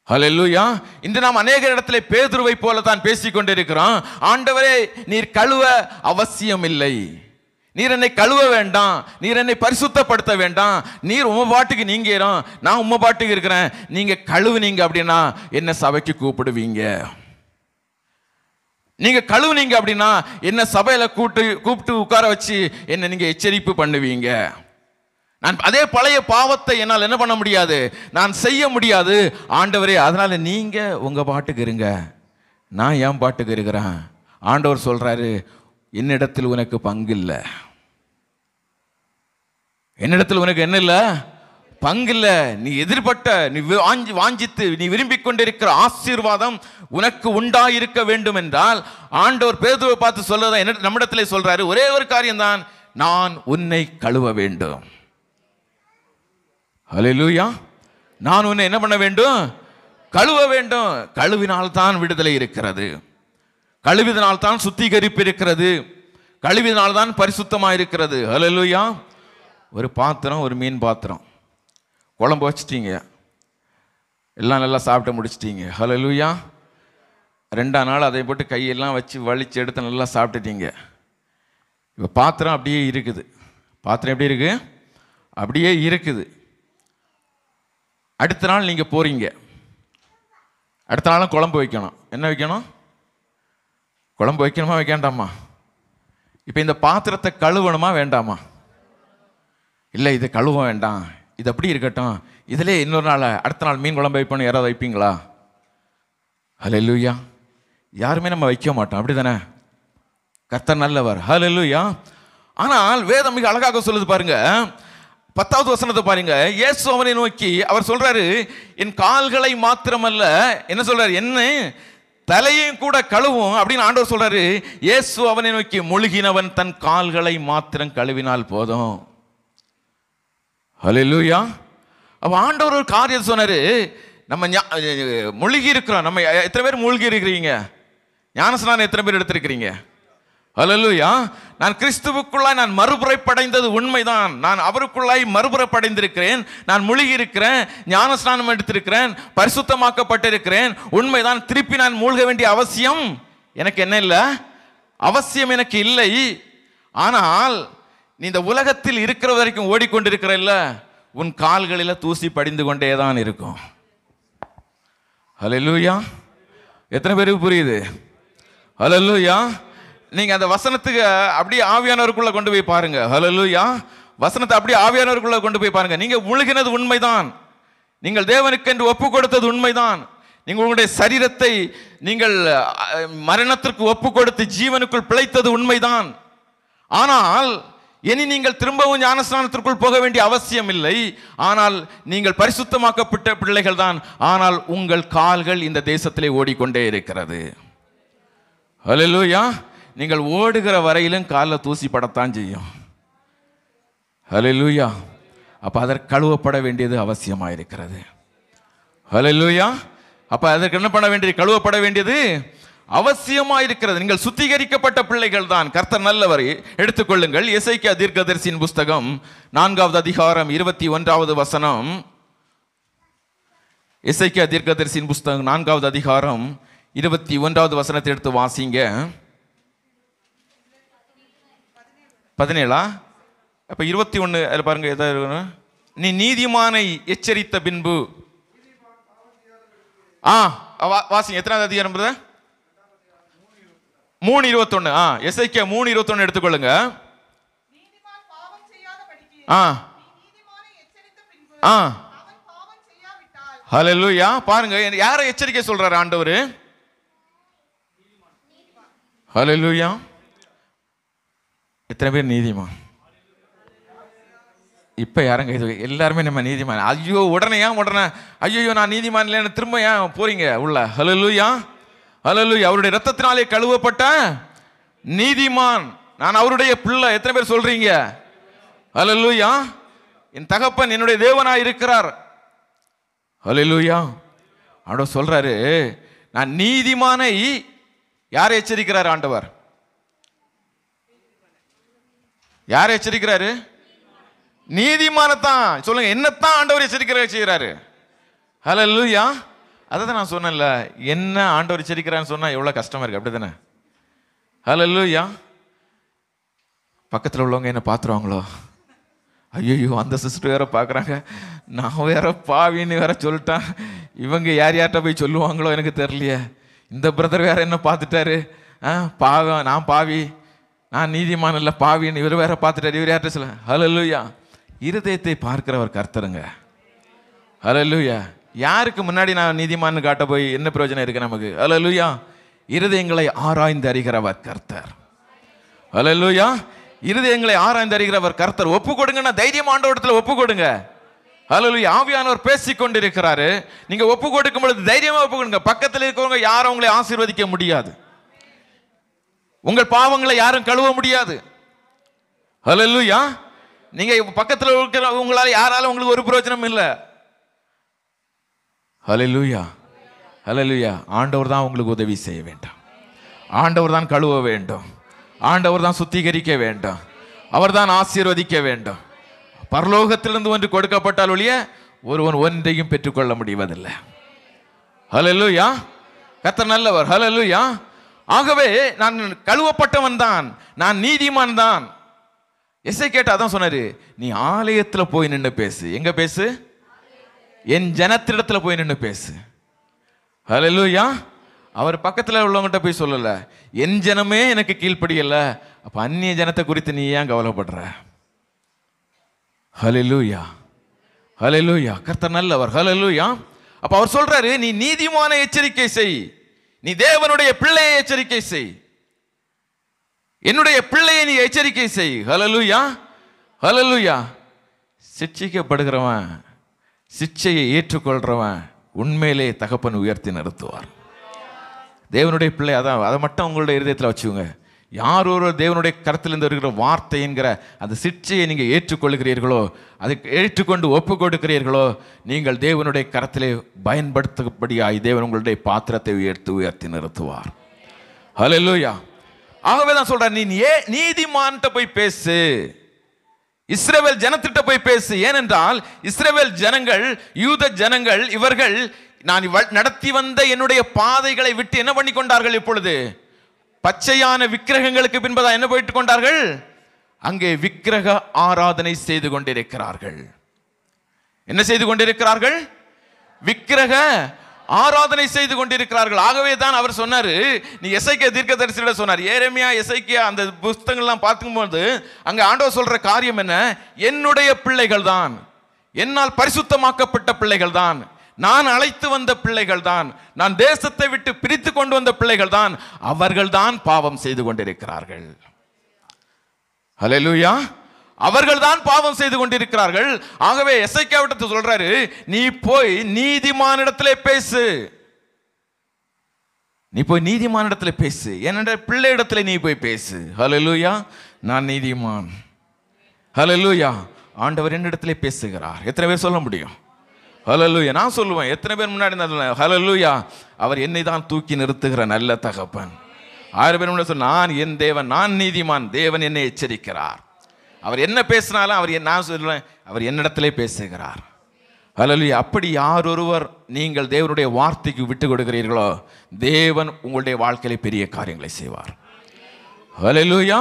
ஹல்லேலூயா. இன்று நாம் அநேக இடத்திலே பேதுருவை போல தான் பேசிக் கொண்டிருக்கிறோம். ஆண்டவரே, நீர் கழுவ அவசியம் இல்லை, நீர் என்னை கழுவ வேண்டாம், நீர் என்னை பரிசுத்தப்படுத்த வேண்டாம், நீர் உம்ம பாட்டுக்கு நீங்க, நான் உம்ம பாட்டுக்கு இருக்கிறேன், நீங்க கழுவுனீங்க அப்படின்னா என்ன சபைக்கு கூப்பிடுவீங்க, நீங்க கழுவுனீங்க அப்படின்னா என்ன சபையில கூப்பிட்டு உட்கார வச்சு என்ன நீங்க எச்சரிப்பு பண்ணுவீங்க. நான் அதே பழைய பாவத்தை என்னால் என்ன பண்ண முடியாது, நான் செய்ய முடியாது. ஆண்டவரே, அதனால நீங்க உங்க பாட்டுக்கு இருங்க, நான் என் பாட்டுக்கு இருக்கிறேன். ஆண்டவர் சொல்றாரு, என்னிடத்தில் உனக்கு பங்கு இல்லை, என்னிடத்தில் உனக்கு என்ன இல்லை, பங்கில்ல. நீ எதிர்பட்ட, நீ வாஞ்சித்து நீ விரும்பிக் கொண்டிருக்கிற ஆசீர்வாதம் உனக்கு உண்டாயிருக்க வேண்டும் என்றால் ஆண்டவர் பேதுருவை பார்த்து சொல்லதான் என்ன நம்மிடத்திலே சொல்றாரு, ஒரே ஒரு காரியம்தான், நான் உன்னை கழுவ வேண்டும். ஹல்லேலூயா. நான் உன்னை என்ன பண்ண வேண்டும்? கழுவ வேண்டும். கழுவினால்தான் விடுதலை இருக்கிறது, கழுவினால்தான் சுத்திகரிப்பு இருக்கிறது, கழுவினால்தான் பரிசுத்தமாக இருக்கிறது. ஹல்லேலூயா. ஒரு பாத்திரம், ஒரு மீன் பாத்திரம், குழம்பு வச்சிட்டீங்க, எல்லாம் நல்லா சாப்பிட்டு முடிச்சிட்டீங்க. ஹல்லேலூயா. 2ஆம் நாள் அதை போட்டு கையெல்லாம் வச்சு வலிச்சு எடுத்து நல்லா சாப்பிட்டுட்டீங்க. இப்போ பாத்திரம் அப்படியே இருக்குது. பாத்திரம் எப்படி இருக்கு? அப்படியே இருக்குது. அடுத்த நாள் நீங்கள் போறீங்க, அடுத்த நாளும் குழம்பு வைக்கணும். என்ன வைக்கணும்? குழம்பு வைக்கணுமா வைக்காண்டாமா? இப்போ இந்த பாத்திரத்தை கழுவணுமா வேண்டாமா? இல்லை, இதை கழுவ வேண்டாம், இது அப்படி இருக்கட்டும், இதிலே இன்னொரு நாள் அடுத்த நாள் மீன் குழம்பு வைப்பணும். யாராவது வைப்பீங்களா? ஹல்லேலூயா. யாருமே நம்ம வைக்க மாட்டோம், அப்படி தானே? கர்த்தர் நல்லவர். ஹல்லேலூயா. ஆனால் வேதம் மிக அழகாக சொல்லுது பாருங்க, 10வது வசனத்தை பாருங்க. இயேசு அவனை நோக்கி அவர் சொல்றாரு, என் கால்களை மாத்திரமல்ல, என்ன சொல்றாரு, என்ன தலையும் கூட கழுவும் அப்படின்னு ஆண்டவர் சொல்றாரு. இயேசு அவனை நோக்கி, முழுகினவன் தன் கால்களை மாத்திரம் கழுவினால் போதும். ஹல்லேலூயா. அப்ப ஆண்டவர் ஒரு காரியம் சொன்னாரு. நம்ம முழுகி இருக்கிறோம். நம்ம எத்தனை பேர் மூழ்கி இருக்கிறீங்க? ஞானஸ்நானம் எத்தனை பேர் எடுத்திருக்கிறீங்க? ஹல்லேலூயா. நான் கிறிஸ்துவுக்குள்ளாய் நான் மறுபுறப்படைந்தது உண்மைதான். நான் அவருக்குள்ளாய் மறுபுறப்படைந்திருக்கிறேன். நான் முழுகி இருக்கிறேன், ஞானஸ்நானம் எடுத்திருக்கிறேன், பரிசுத்தமாக்கப்பட்டிருக்கிறேன், உண்மைதான். திருப்பி நான் மூழ்க வேண்டிய அவசியம் எனக்கு என்ன இல்லை, அவசியம் எனக்கு இல்லை. ஆனால் நீ இந்த உலகத்தில் இருக்கிற வரைக்கும் ஓடிக்கொண்டிருக்கிறல்ல, உன் கால்களில் தூசி படிந்து கொண்டே தான் இருக்கும். ஹல்லேலூயா. எத்தனை பேருக்கு புரியுது? ஹல்லேலூயா. நீங்க அந்த வசனத்துக்கு அப்படியே ஆவியானவருக்குள்ள கொண்டு போய் பாருங்க. ஹல்லேலூயா. வசனத்தை அப்படியே ஆவியானவருக்குள்ள கொண்டு போய் பாருங்க. நீங்க முழுகினது உண்மைதான், நீங்கள் தேவனுக்கு என்று ஒப்பு கொடுத்தது உண்மைதான், நீங்கள் உங்களுடைய சரீரத்தை நீங்கள் மரணத்திற்கு ஒப்பு கொடுத்து ஜீவனுக்குள் பிழைத்தது உண்மைதான். ஆனால் இனி நீங்கள் திரும்பவும் ஞானஸ்நானத்திற்குள் போக வேண்டிய அவசியம் இல்லை. ஆனால் நீங்கள் பரிசுத்தமாக்கப்பட்ட பிள்ளைகள் தான். ஆனால் உங்கள் கால்கள் இந்த தேசத்திலே ஓடிக்கொண்டே இருக்கிறது. ஹல்லேலூயா. நீங்கள் ஓடுகிற வரையிலும் காலில் தூசி படத்தான் செய்யும். ஹல்லேலூயா. அப்ப அதற்கு கழுவப்பட வேண்டியது அவசியமாயிருக்கிறது. ஹல்லேலூயா. அப்ப அதற்கு என்ன பண்ண வேண்டியது? கழுவப்பட வேண்டியது அவசியமாயிருக்கிறது. நீங்கள் சுத்திகரிக்கப்பட்ட பிள்ளைகள் தான். கர்த்தர் நல்லவர். எடுத்துக்கொள்ளுங்கள் எசேக்கியா தீர்க்கதரிசியின் புஸ்தகம் 4வது அதிகாரம் 21வது வசனம். எசேக்கியா தீர்க்கதரிசியின் புஸ்தகம் 4வது அதிகாரம் 21வது வசனத்தை எடுத்து வாசிங்க. 17. அப்ப 21 அதில் பாருங்க. எதாவது நீ நீதிமானை எச்சரித்த பின்பு வாசிங்க. எத்தனாவது அதிகாரம்? 3:21. எசேக்கியா 3:21 எடுத்துக்கொள்ளுங்க. ஹல்லேலூயா. பாருங்க யாரை எச்சரிக்கை சொல்றாரு ஆண்டவர்? ஹல்லேலூயா. எத்தனை பேர் நீதிமான்? இப்ப யாருங்க இது? எல்லாருமே நம்ம நீதிமான். ஐயோ உடனே ஐயோ நான் நீதிமான் இல்லைன்னு திரும்ப ஏன் போறீங்க உள்ள? ஹல்லேலூயா. ஹல்லேலூயா. அவருடைய இரத்தத்தினாலே கழுவப்பட்ட நீதிமான், நான் அவருடைய பிள்ளை. எத்தனை பேர் சொல்றீங்க? ஹல்லேலூயா. என் தகப்பன் என்னுடைய தேவனாய் இருக்கிறார். ஹல்லேலூயா. ஆண்டவர் சொல்றாரு, நான் நீதிமானை யாரை எச்சரிக்கிறார் ஆண்டவர்? யாரை எச்சரிக்கிறாரு? நீதிமானத்தான். சொல்லுங்க, என்னத்தான் ஆண்டவர் எச்சரிக்கிறாரு? ஹல்லேலூயா. அதான் நான் சொன்னேன்ல, என்ன ஆண்டவர் எச்சரிக்கிறான்னு சொன்னா எவ்வளவு கஷ்டமா இருக்கு, அப்படிதானே? ஹல்லேலூயா. பக்கத்தில் உள்ளவங்க என்ன பார்த்துருவாங்களோ, ஐயோ அந்த சிஸ்டர் வேற பார்க்குறாங்க, நான் வேற பாவின்னு வேற சொல்லிட்டேன், இவங்க யார்கிட்ட போய் சொல்லுவாங்களோ எனக்கு தெரியலையே, இந்த பிரதர் வேற என்ன பார்த்துட்டாரு, பாவம் நான் பாவி, நான் நீதிமான் இல்லை பாவின்னு இவர் வேற பார்த்துட்டாரு, இவர் யார்கிட்ட சொல்ல. ஹல்லேலூயா. இருதயத்தை பார்க்கிறவர் கர்த்தருங்க. ஹல்லேலூயா. யாருக்கு முன்னாடி நான் நீதிமான்னு காட்ட போய் என்ன பிரயோஜனம் இருக்கு நமக்கு? ஹல்லேலூயா. இருதயங்களை ஆராய்ந்து அறிகிறவர் கர்த்தர். ஹல்லேலூயா. இருதயங்களை ஆராய்ந்து அறிகிறவர் கர்த்தர். ஒப்பு கொடுங்கன்னா தைரியம் ஆண்டவரிடத்துல ஒப்பு கொடுங்க. ஹல்லேலூயா. ஆவியானவர் பேசிக் கொண்டிருக்கிறாரு. நீங்க ஒப்பு கொடுக்கும் பொழுது தைரியமா ஒப்பு கொடுங்க. பக்கத்தில் இருக்கிறவங்க யாரும் உங்களை ஆசீர்வதிக்க முடியாது, உங்கள் பாவங்களை யாரும் கழுவ முடியாது. ஹல்லேலூயா. நீங்க பக்கத்தில் இருக்கிற உங்களால யாராலும் உங்களுக்கு ஒரு பிரயோஜனம் இல்லை. ஹல்லேலூயா. ஹல்லேலூயா. ஆண்டவர் தான் உங்களுக்கு உதவி செய்ய வேண்டும், ஆண்டவர் தான் கழுவ வேண்டும், ஆண்டவர் தான் சுத்திகரிக்க வேண்டும், அவர் தான் ஆசீர்வதிக்க வேண்டும். பரலோகத்திலிருந்து ஒன்று கொடுக்கப்பட்டால் ஒழிய ஒருவன் ஒன்றையும் பெற்றுக்கொள்ள முடிவதில்லை. ஹல்லேலூயா. கர்த்தர் நல்லவர். ஹல்லேலூயா. ஆகவே நான் கழுவப்பட்டவன் தான், நான் நீதிமான் தான். எசேக்கியா அதான் சொன்னாரு, நீ ஆலயத்தில் போய் நின்று பேசு. எங்க பேசு? என் ஜனத்திடத்துல போய் நின்று பேசு. ஹல்லேலூயா. அவர் பக்கத்தில் உள்ளவங்ககிட்ட போய் சொல்லல, என் ஜனமே எனக்கு கீழ்ப்படியல, அப்ப அந்நிய ஜனத்தை குறித்து நீ ஏன் கவலைப்படுற? ஹல்லேலூயா. ஹல்லேலூயா. கர்த்தர் நல்லவர். ஹல்லேலூயா. அப்ப அவர் சொல்றாரு, நீ நீதிமான எச்சரிக்கை செய், நீ தேவனுடைய பிள்ளையை எச்சரிக்கை செய், என்னுடைய பிள்ளையை நீ எச்சரிக்கை செய். ஹல்லேலூயா. ஹல்லேலூயா. சிட்சிக்கப்படுகிறவன், சிட்சையை ஏற்றுக்கொள்றவன் உண்மையிலே தகப்பன் உயர்த்தி நிறுத்துவார். தேவனுடைய பிள்ளை, அதான் அதை மட்டும் உங்களுடைய இருதயத்தில் வச்சுக்கோங்க. யார் ஒரு தேவனுடைய கருத்திலிருந்து இருக்கிற வார்த்தை என்கிற அந்த சிட்சையை நீங்கள் ஏற்றுக்கொள்கிறீர்களோ, அதை ஏற்றுக்கொண்டு ஒப்பு கொடுக்கிறீர்களோ, நீங்கள் தேவனுடைய கரத்திலே பயன்படுத்தபடியாய் தேவன் உங்களுடைய பாத்திரத்தை உயர்த்தி நிறுத்துவார். ஹல்லேலூயா. ஆகவே தான் சொல்றார், நீ நீதிமான்கிட்ட போய் பேசு, இஸ்ரவேல் ஜனத்திட்ட போய் பேசு. ஏனென்றால் இஸ்ரவேல் ஜனங்கள், யூத ஜனங்கள், இவர்கள் நான் நடத்தி வந்த என்னுடைய பாதைகளை விட்டு என்ன பண்ணி கொண்டார்கள்? இப்பொழுது பச்சையான விக்கிரகங்களுக்கு பின்பதாக என்ன போயிட்டு கொண்டார்கள்? அங்கே விக்கிரக ஆராதனை செய்து கொண்டிருக்கிறார்கள். என்ன செய்து கொண்டிருக்கிறார்கள்? விக்கிரக ஆராதனை செய்து கொண்டிருக்கிறார்கள். ஆகவே தான் அவர் சொன்னார், நீ எசேக்கியா தீர்க்கதரிசியிடம் சொன்னார், எரேமியா, எசேக்கியா அந்த புத்தகங்கள்லாம் பார்க்கும்போது அங்கே ஆண்டவர் சொல்ற காரியம் என்ன? என்னுடைய பிள்ளைகள் தான், என்னால் பரிசுத்தமாக்கப்பட்ட பிள்ளைகள் தான், நான் அழைத்து வந்த பிள்ளைகள் தான், நான் தேசத்தை விட்டு பிரித்து கொண்டு வந்த பிள்ளைகள் தான், அவர்கள் தான் பாவம் செய்து கொண்டிருக்கிறார்கள். ஹல்லேலூயா. அவர்கள் தான் பாவம் செய்து கொண்டிருக்கிறார்கள். ஆகவே எசேக்கியாவிட்ட சொல்றாரு, நீ போய் நீதிமானிடத்திலே பேசு, நீ போய் நீதிமானிடத்திலே பேசு, என்னுடைய பிள்ளை இடத்துல நீ போய் பேசு. ஹல்லேலூயா. நான் நீதிமான். ஹல்லேலூயா. ஆண்டவர் என்னிடத்திலே பேசுகிறார். எத்தனை பேர் சொல்ல முடியும்? ஹல்லேலூயா. நான் சொல்லுவேன், எத்தனை பேர் முன்னாடி ஹல்லேலூயா. அவர் என்னை தான் தூக்கி நிறுத்துகிற நல்ல தகப்பன். 1000 பேர் முன்னாடி சொல்ல, நான் என் தேவன், நான் நீதிமான், தேவன் என்னை எச்சரிக்கிறார். அவர் என்ன பேசினாலும் அவர், நான் சொல்லுவேன், அவர் என்னிடத்திலே பேசுகிறார். ஹல்லேலூயா. அப்படி யார் ஒருவர் நீங்கள் தேவனுடைய வார்த்தைக்கு விட்டு கொடுக்கிறீர்களோ, தேவன் உங்களுடைய வாழ்க்கையிலே பெரிய காரியங்களை செய்வார். ஹல்லேலூயா.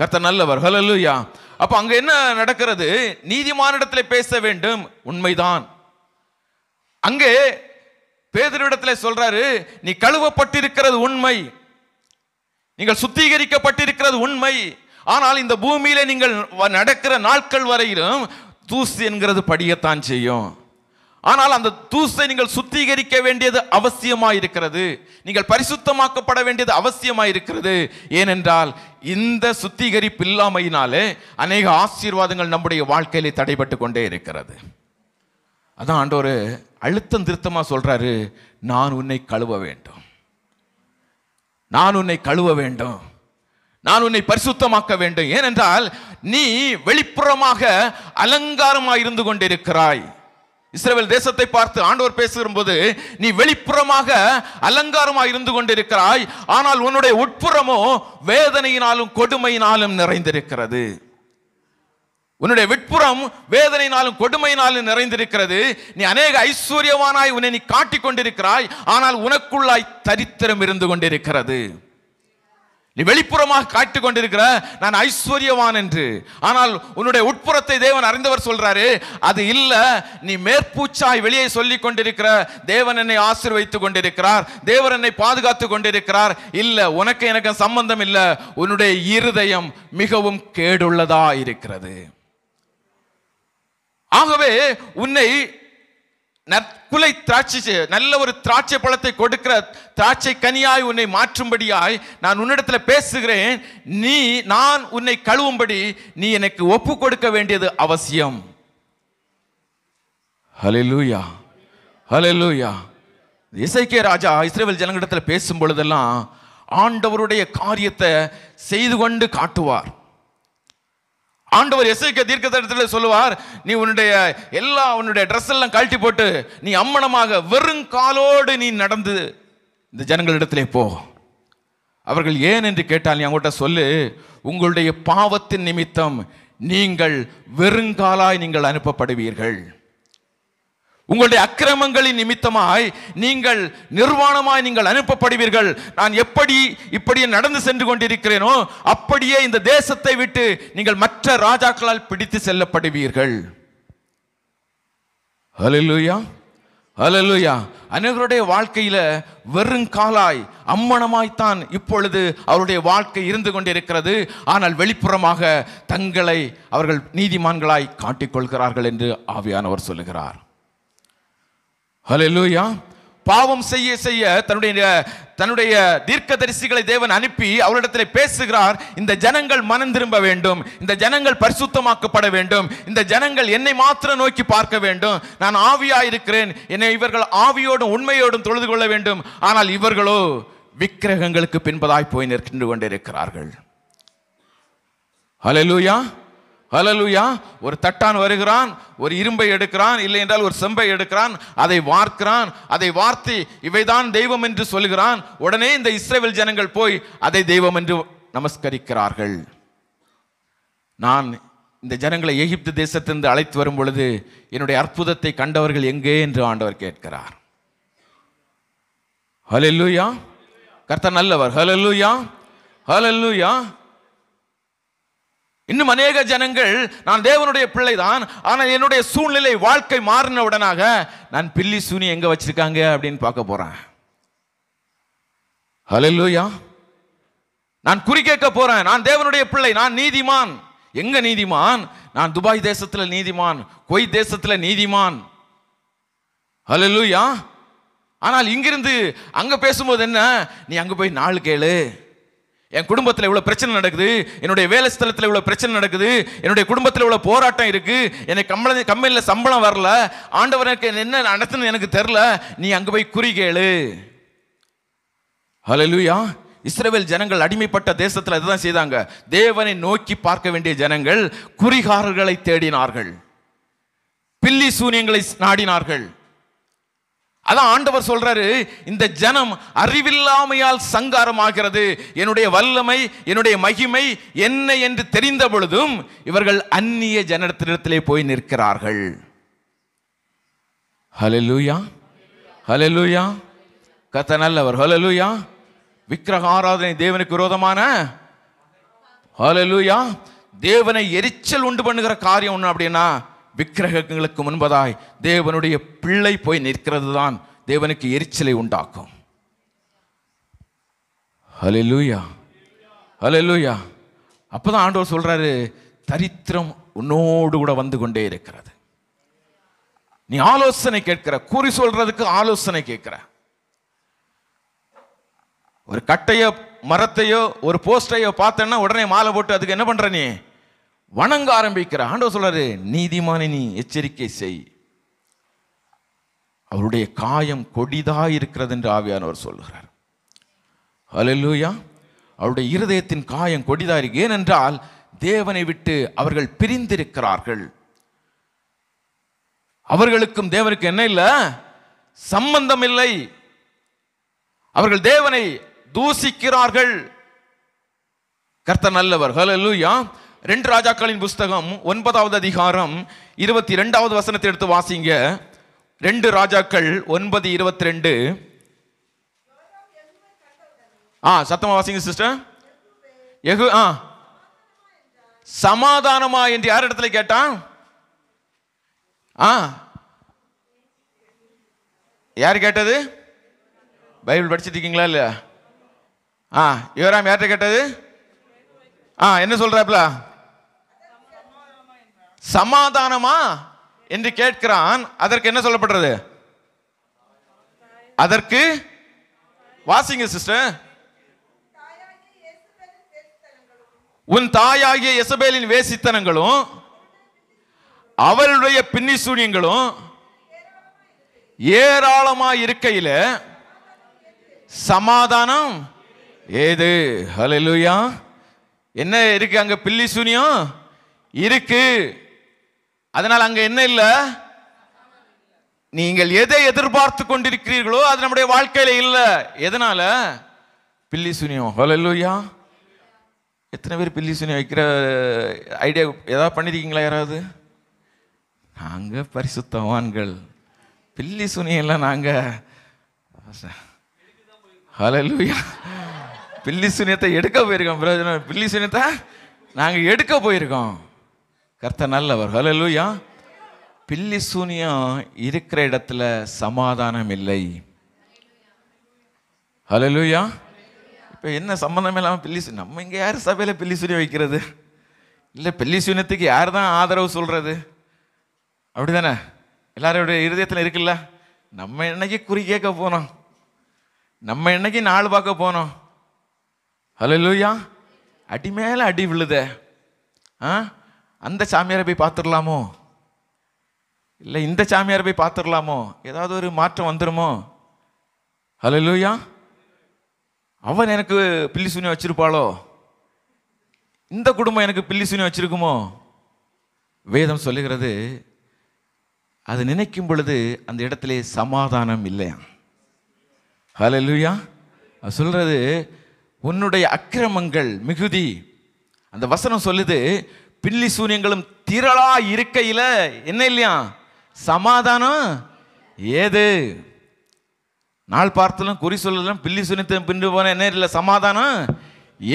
கர்த்தர் நல்லவர். ஹல்லேலூயா. அப்ப அங்க என்ன நடக்கிறது? நீதிமானிடத்திலே பேச வேண்டும், உண்மைதான். அங்கே பேதுருவிடத்திலே சொல்றாரு, நீ கழுவப்பட்டிருக்கிறது உண்மை, நீங்கள் சுத்திகரிக்கப்பட்டிருக்கிறது உண்மை, ஆனால் இந்த பூமியில நீங்கள் நடக்கிற நாட்கள் வரையிலும் தூசு என்கிறது படியத்தான் செய்யும். ஆனால் அந்த தூசை நீங்கள் சுத்திகரிக்க வேண்டியது அவசியமாயிருக்கிறது, நீங்கள் பரிசுத்தமாக்கப்பட வேண்டியது அவசியமாயிருக்கிறது. ஏனென்றால் இந்த சுத்திகரிப்பு இல்லாமையினாலே அநேக ஆசீர்வாதங்கள் நம்முடைய வாழ்க்கையிலே தடைபட்டு கொண்டே இருக்கிறது. அதான் ஆண்டவர் அழுத்தம் திருத்தமா சொல்றாரு, நான் உன்னை கழுவ வேண்டும், நான் உன்னை கழுவ வேண்டும், நான் உன்னை பரிசுத்தமாக்க வேண்டும். ஏனென்றால் நீ வெளிப்புறமாக அலங்காரமாய் இருந்து கொண்டிருக்கிறாய். இஸ்ரவேல் தேசத்தை பார்த்து ஆண்டவர் பேசுகிற போது, நீ வெளிப்புறமாக அலங்காரமாய் இருந்து கொண்டிருக்கிறாய், ஆனால் உன்னுடைய உட்புறமோ வேதனையினாலும் கொடுமையினாலும் நிறைந்திருக்கிறது. உன்னுடைய விட்புறம் வேதனையினாலும் கொடுமையினாலும் நிறைந்திருக்கிறது. நீ அநேக ஐஸ்வர்யவானாய் உன்னை நீ காட்டிக் கொண்டிருக்கிறாய், ஆனால் உனக்குள்ளாய் தரித்திரம் இருந்து கொண்டிருக்கிறது. நீ வெளிப்புறமாக காட்டிக் கொண்டிருக்கிற நான் ஐஸ்வர்யவான் என்று, ஆனால் உன்னுடைய உட்புறத்தை தேவன் அறிந்தவர் சொல்றாரு, அது இல்ல, நீ மேற்பூச்சாய் வெளியே சொல்லிக் கொண்டிருக்கிற தேவன் என்னை ஆசீர்வதித்துக் கொண்டிருக்கிறார், தேவன் என்னை பாதுகாத்துக் கொண்டிருக்கிறார். இல்ல, உனக்கு எனக்கு சம்பந்தம் இல்ல, உன்னுடைய இருதயம் மிகவும் கேடுள்ளதா இருக்கிறது. ஆகவே உன்னை நற்குலை திராட்சை, நல்ல ஒரு திராட்சை பழத்தை கொடுக்கிற திராட்சை கனியாய் உன்னை மாற்றும்படியாய் நான் உன்னிடத்தில் பேசுகிறேன். நான் உன்னை கழுவும்படி நீ எனக்கு ஒப்பு கொடுக்க வேண்டியது அவசியம். ஹல்லேலூயா. ஹல்லேலூயா. எசேக்கியா ராஜா இஸ்ரவேல் ஜனங்களிடத்தில் பேசும் பொழுதெல்லாம் ஆண்டவருடைய காரியத்தை செய்து கொண்டு காட்டுவார். ஆண்டவர் எசேக்கியா தீர்க்கதரிசியில் சொல்லுவார், நீ உன்னுடைய ட்ரெஸ் எல்லாம் கழட்டி போட்டு நீ அம்மனமாக வெறுங்காலோடு நீ நடந்து இந்த ஜனங்களிடத்திலே போ. அவர்கள் ஏன் என்று கேட்டால், நீ அவங்கள்ட்ட சொல்லு, உங்களுடைய பாவத்தின் நிமித்தம் நீங்கள் வெறுங்காலாய் நீங்கள் அனுப்பப்படுவீர்கள், உங்களுடைய அக்கிரமங்களின் நிமித்தமாய் நீங்கள் நிர்வாணமாய் நீங்கள் அனுப்பப்படுவீர்கள். நான் இப்படி நடந்து சென்று கொண்டிருக்கிறேனோ அப்படியே இந்த தேசத்தை விட்டு நீங்கள் மற்ற ராஜாக்களால் பிடித்து செல்லப்படுவீர்கள். ஹல்லேலூயா. ஹல்லேலூயா. அநேகருடைய வாழ்க்கையில வெறுங்காலாய் அம்மனமாய்த்தான் இப்பொழுது அவருடைய வாழ்க்கை இருந்து கொண்டிருக்கிறது. ஆனால் வெளிப்புறமாக தங்களை அவர்கள் நீதிமான்களாய் காட்டிக்கொள்கிறார்கள் என்று ஆவியானவர் சொல்லுகிறார். ஹல்லேலூயா. பாவம் செய்ய செய்ய தன்னுடைய தீர்க்கதரிசிகளை தேவன் அனுப்பி அவரிடத்தில் பேசுகிறார். இந்த ஜனங்கள் மனம் திரும்ப வேண்டும், இந்த ஜனங்கள் பரிசுத்தமாக்கப்பட வேண்டும், இந்த ஜனங்கள் என்னை மாத்திரம் நோக்கி பார்க்க வேண்டும். நான் ஆவியாயிருக்கிறேன், என்னை இவர்கள் ஆவியோடும் உண்மையோடும் தொழுது கொள்ள வேண்டும். ஆனால் இவர்களோ விக்கிரகங்களுக்கு பின்பதாய் போய் நிற்கின்று கொண்டிருக்கிறார்கள். ஹல்லேலூயா, ஹல்லேலூயா. ஒரு தட்டான் வருகிறான், ஒரு இரும்பை எடுக்கிறான், இல்லை என்றால் ஒரு செம்பை எடுக்கிறான், அதை வார்க்கிறான், அதை வார்த்து இவைதான் தெய்வம் என்று சொல்லுகிறான். உடனே இந்த இஸ்ரவேல் ஜனங்கள் போய் அதை தெய்வம் என்று நமஸ்கரிக்கிறார்கள். நான் இந்த ஜனங்களை எகிப்து தேசத்திலிருந்து அழைத்து வரும் பொழுது என்னுடைய அற்புதத்தை கண்டவர்கள் எங்கே என்று ஆண்டவர் கேட்கிறார். ஹல்லேலூயா. கர்த்தர் நல்லவர். ஹல்லேலூயா, ஹல்லேலூயா. இன்னும் அநேக ஜனங்கள் நான் தேவனுடைய பிள்ளைதான், ஆனால் என்னுடைய சூழ்நிலை வாழ்க்கை மாறினவுடனாக நான் பில்லி சூனி எங்க வச்சிருக்காங்க அப்படின்னு பார்க்க போறேன். ஹல்லேலூயா. நான் குறி கேட்க போறேன். நான் தேவனுடைய பிள்ளை, நான் நீதிமான். எங்க நீதிமான்? நான் துபாய் தேசத்துல நீதிமான், குவைத் தேசத்துல நீதிமான். ஹல்லேலூயா. ஆனால் இங்கிருந்து அங்க பேசும்போது என்ன, நீ அங்க போய் நாள் கேளு, என் குடும்பத்தில் இவ்வளவு பிரச்சனை நடக்குது, என்னுடைய வேலை ஸ்தலத்தில் இவ்வளவு பிரச்சனை நடக்குது, என்னுடைய குடும்பத்தில் இவ்வளவு போராட்டம் இருக்கு, எனக்கு கம்பெனியில் சம்பளம் வரல, ஆண்டவருக்கு என்ன நடத்துன்னு எனக்கு தெரியல, நீ அங்க போய் குறி கேளு. ஹல்லேலூயா. இஸ்ரவேல் ஜனங்கள் அடிமைப்பட்ட தேசத்தில் அதுதான் செய்தாங்க. தேவனை நோக்கி பார்க்க வேண்டிய ஜனங்கள் குறிகாரர்களை தேடினார்கள், பில்லி சூனியங்களை நாடினார்கள். அதான் ஆண்டவர் சொல்றாரு, இந்த ஜனம் அறிவில்லாமையால் சங்காரமாகிறது, என்னுடைய வல்லமை என்னுடைய மகிமை என்ன என்று தெரிந்த பொழுதும் இவர்கள் அந்நிய ஜனத்திலே போய் நிற்கிறார்கள். ஹல்லேலூயா, ஹல்லேலூயா. கர்த்தர் நல்லவர். ஹல்லேலூயா. விக்கிரக ஆராதனை தேவனுக்கு விரோதமான, ஹல்லேலூயா, தேவனை எரிச்சல் உண்டு பண்ணுகிற காரியம் ஒன்று அப்படின்னா விக்கிரகங்களுக்கு முன்பதாய் தேவனுடைய பிள்ளை போய் நிற்கிறது தான் தேவனுக்கு எரிச்சலை உண்டாக்கும். ஹல்லேலூயா, ஹல்லேலூயா. அப்பதான் ஆண்டவர் சொல்றாரு, தரித்திரம் உன்னோடு கூட வந்து கொண்டே இருக்கிறது. நீ ஆலோசனை கேட்கிற, குறி சொல்றதுக்கு ஆலோசனை கேட்கிற. ஒரு கட்டையோ மரத்தையோ ஒரு போஸ்டையோ பார்த்தேன்னா உடனே மாலை போட்டு அதுக்கு என்ன பண்ற, நீ வணங்க ஆரம்பிக்கிற. ஆண்டவர் சொல்றாரு, நீதிமானை நீ எச்சரிக்கை செய், அவருடைய காயம் கொடிதா இருக்கிறது என்று ஆவியானவர் சொல்லுகிறார். ஹல்லேலூயா. அவருடைய இருதயத்தின் காயம் கொடிதா இருக்கு. ஏனென்றால் தேவனை விட்டு அவர்கள் பிரிந்திருக்கிறார்கள். அவர்களுக்கும் தேவனுக்கு என்ன இல்லை, சம்பந்தம் இல்லை. அவர்கள் தேவனை தூசிக்கிறார்கள். கர்த்தர் நல்லவர். ஹல்லேலூயா. 2 ராஜாக்களின் புஸ்தகம் 9வது அதிகாரம் 22வது வசனத்தை எடுத்து வாசிங்க. 2 ராஜாக்கள் 9:22. சத்தமா வாசிங்க சிஸ்டர். சமாதானமா என்று யார் இடத்துல கேட்டான்? யார் கேட்டது? பைபிள் படிச்சுட்டு இருக்கீங்களா இல்லையா? யோராம் யார்கிட்ட கேட்டது? என்ன சொல்றாப்ல? சமாதானமா என்று கேட்கிறான். அதற்கு என்ன சொல்லப்படுறது? அதற்கு வாசிங்க சிஸ்டர். உன் தாயாகிய எசபேலின் வேசித்தனங்களும் அவளுடைய பின்னி சூனியங்களும் ஏராளமா இருக்கையில சமாதானம் ஏது? ஹல்லேலூயா. என்ன இருக்கு அங்க? பில்லி சூனியம் இருக்கு. அதனால் அங்க என்ன இல்ல? நீங்கள் எதை எதிர்பார்த்து கொண்டிருக்கிறீர்களோ அது நம்முடைய வாழ்க்கையில இல்ல. எதனால? பில்லி சூனியம். ஹல்லேலூயா. எத்தனை பேர் பில்லி சூனியம் வைக்கிற ஐடியா ஏதாவது பண்ணிருக்கீங்களா? யாராவது? நாங்க பரிசுத்தவான்கள், பில்லி சூனியம் எல்லாம் நாங்க. ஹல்லேலூயா. பில்லி சூனியத்தை எடுக்க போயிருக்கோம். பிரயோஜனம், பில்லி சூனியத்தை நாங்க எடுக்க போயிருக்கோம். கர்த்தர் நல்லவர். ஹல்லேலூயா. பில்லி சூனியம் இருக்கிற இடத்துல சமாதானம் இல்லை. ஹல்லேலூயா. இப்ப என்ன சம்பந்தம் இல்லாம பில்லி சூனியம்? நம்ம இங்க யார் சபையில பில்லி சூனியம் வைக்கிறது இல்ல. பில்லி சூனியத்துக்கு யார் தான் ஆதரவு சொல்றது? அப்படிதானே? எல்லாருடைய இருதயத்தில் இருக்குல்ல, நம்ம என்னைக்கு குறி கேட்க போனோம்? நம்ம என்னைக்கு நாள் பார்க்க போனோம்? ஹல்லேலூயா. அடி மேல அடி விழுத. அந்த சாமியாரை போய் பார்த்துடலாமோ, இல்லை இந்த சாமியாரை போய் பார்த்துடலாமோ, ஏதாவது ஒரு மாற்றம் வந்துருமோ? ஹல்லேலூயா. அவன் எனக்கு பில்லி சூனியம் வச்சிருப்பாளோ, இந்த குடும்பம் எனக்கு பில்லி சூனியம் வச்சிருக்குமோ? வேதம் சொல்லுகிறது, அது நினைக்கும் பொழுது அந்த இடத்திலே சமாதானம் இல்லையா. ஹல்லேலூயா. சொல்றது உன்னுடைய அக்கிரமங்கள் மிகுதி. அந்த வசனம் சொல்லுது, பில்லி சூனியங்களும் திரளா இருக்கையில என்ன இல்லையா, சமாதானம் ஏது? நாள் பார்த்தலும் குறி சொல்லலும் பில்லி சூனியத்தை பின்னு போன என்ன இல்லை, சமாதானம்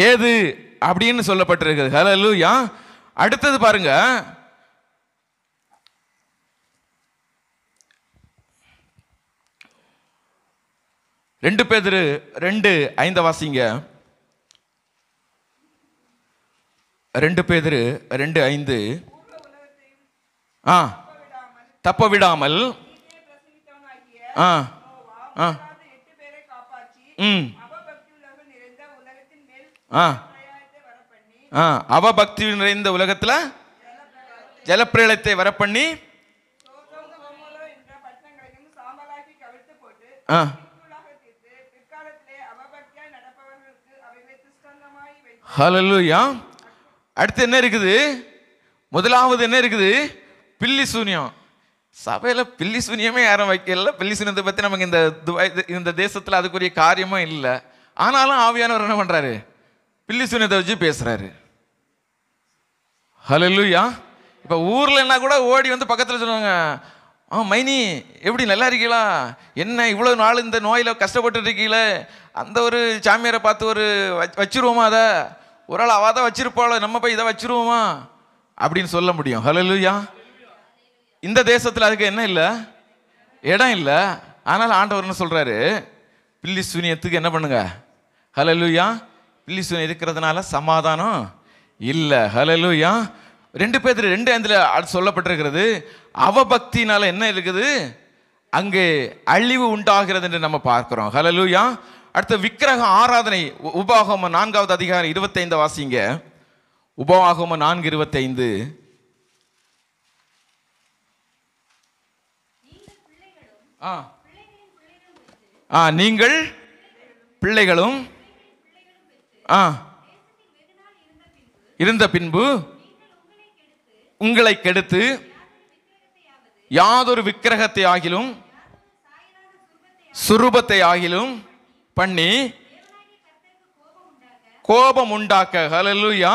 ஏது அப்படின்னு சொல்லப்பட்டிருக்கிறது. ஹல்லேலூயா. அடுத்தது பாருங்க, ரெண்டு பேதுரு 2:5 வாசிங்க. 2 பேதுரு 2:5. தப்ப விடாமல் அவபக்தி நிறைந்த உலகத்துல ஜலப்பிரளயத்தை வரப்பண்ணி ஹல்லேலூயா. அடுத்து என்ன இருக்குது? முதலாவது என்ன இருக்குது? பில்லி சூனியம். சபையில் பில்லி சூனியமே யாரும் வைக்கல. பில்லி சூனியத்தை பற்றி நமக்கு இந்த தேசத்தில் அதுக்குரிய காரியமும் இல்லை. ஆனாலும் ஆவியானவர் என்ன பண்ணுறாரு? பில்லி சூனியத்தை வச்சு பேசுகிறாரு. ஹல்லேலூயா. இப்போ ஊரில் என்ன கூட ஓடி வந்து பக்கத்தில் சொல்லுவாங்க, மைனி எப்படி நல்லா இருக்கீங்களா, என்ன இவ்வளோ நாள் இந்த நோயில் கஷ்டப்பட்டு இருக்கீங்களே, அந்த ஒரு சாமியாரை பார்த்து ஒரு வச்சிருவோமா, அதை ஒரு ஆள் அவள் தான் வச்சிருப்பாளோ, நம்ம போய் இதை வச்சிருவோமா அப்படின்னு சொல்ல முடியும். ஹல்லேலூயா. இந்த தேசத்தில் அதுக்கு என்ன இல்லை, இடம் இல்லை. ஆனால் ஆண்டவர் என்ன சொல்கிறாரு? பில்லி சூனியத்துக்கு என்ன பண்ணுங்க? ஹல்லேலூயா. பில்லி சூனியம் இருக்கிறதுனால சமாதானம் இல்லை. ஹல்லேலூயா. 2 பேதுரு 2:5 சொல்லப்பட்டிருக்கிறது, அவபக்தினால என்ன இருக்குது, அங்கே அழிவு உண்டாகிறது என்று நம்ம பார்க்கிறோம். ஹல்லேலூயா. அடுத்த விக்கிரக ஆராதனை. உபாகமம் 4வது அதிகாரம் 25 வாசிங்க. உபாகமம் 4:25. நீங்கள் பிள்ளைகளும் இருந்த பின்பு உங்களை கெடுத்து யாதொரு விக்கிரகத்தை ஆகிலும் சுரூபத்தை ஆகிலும் பண்ணி கோபம் உண்டாக்க. ஹல்லேலூயா.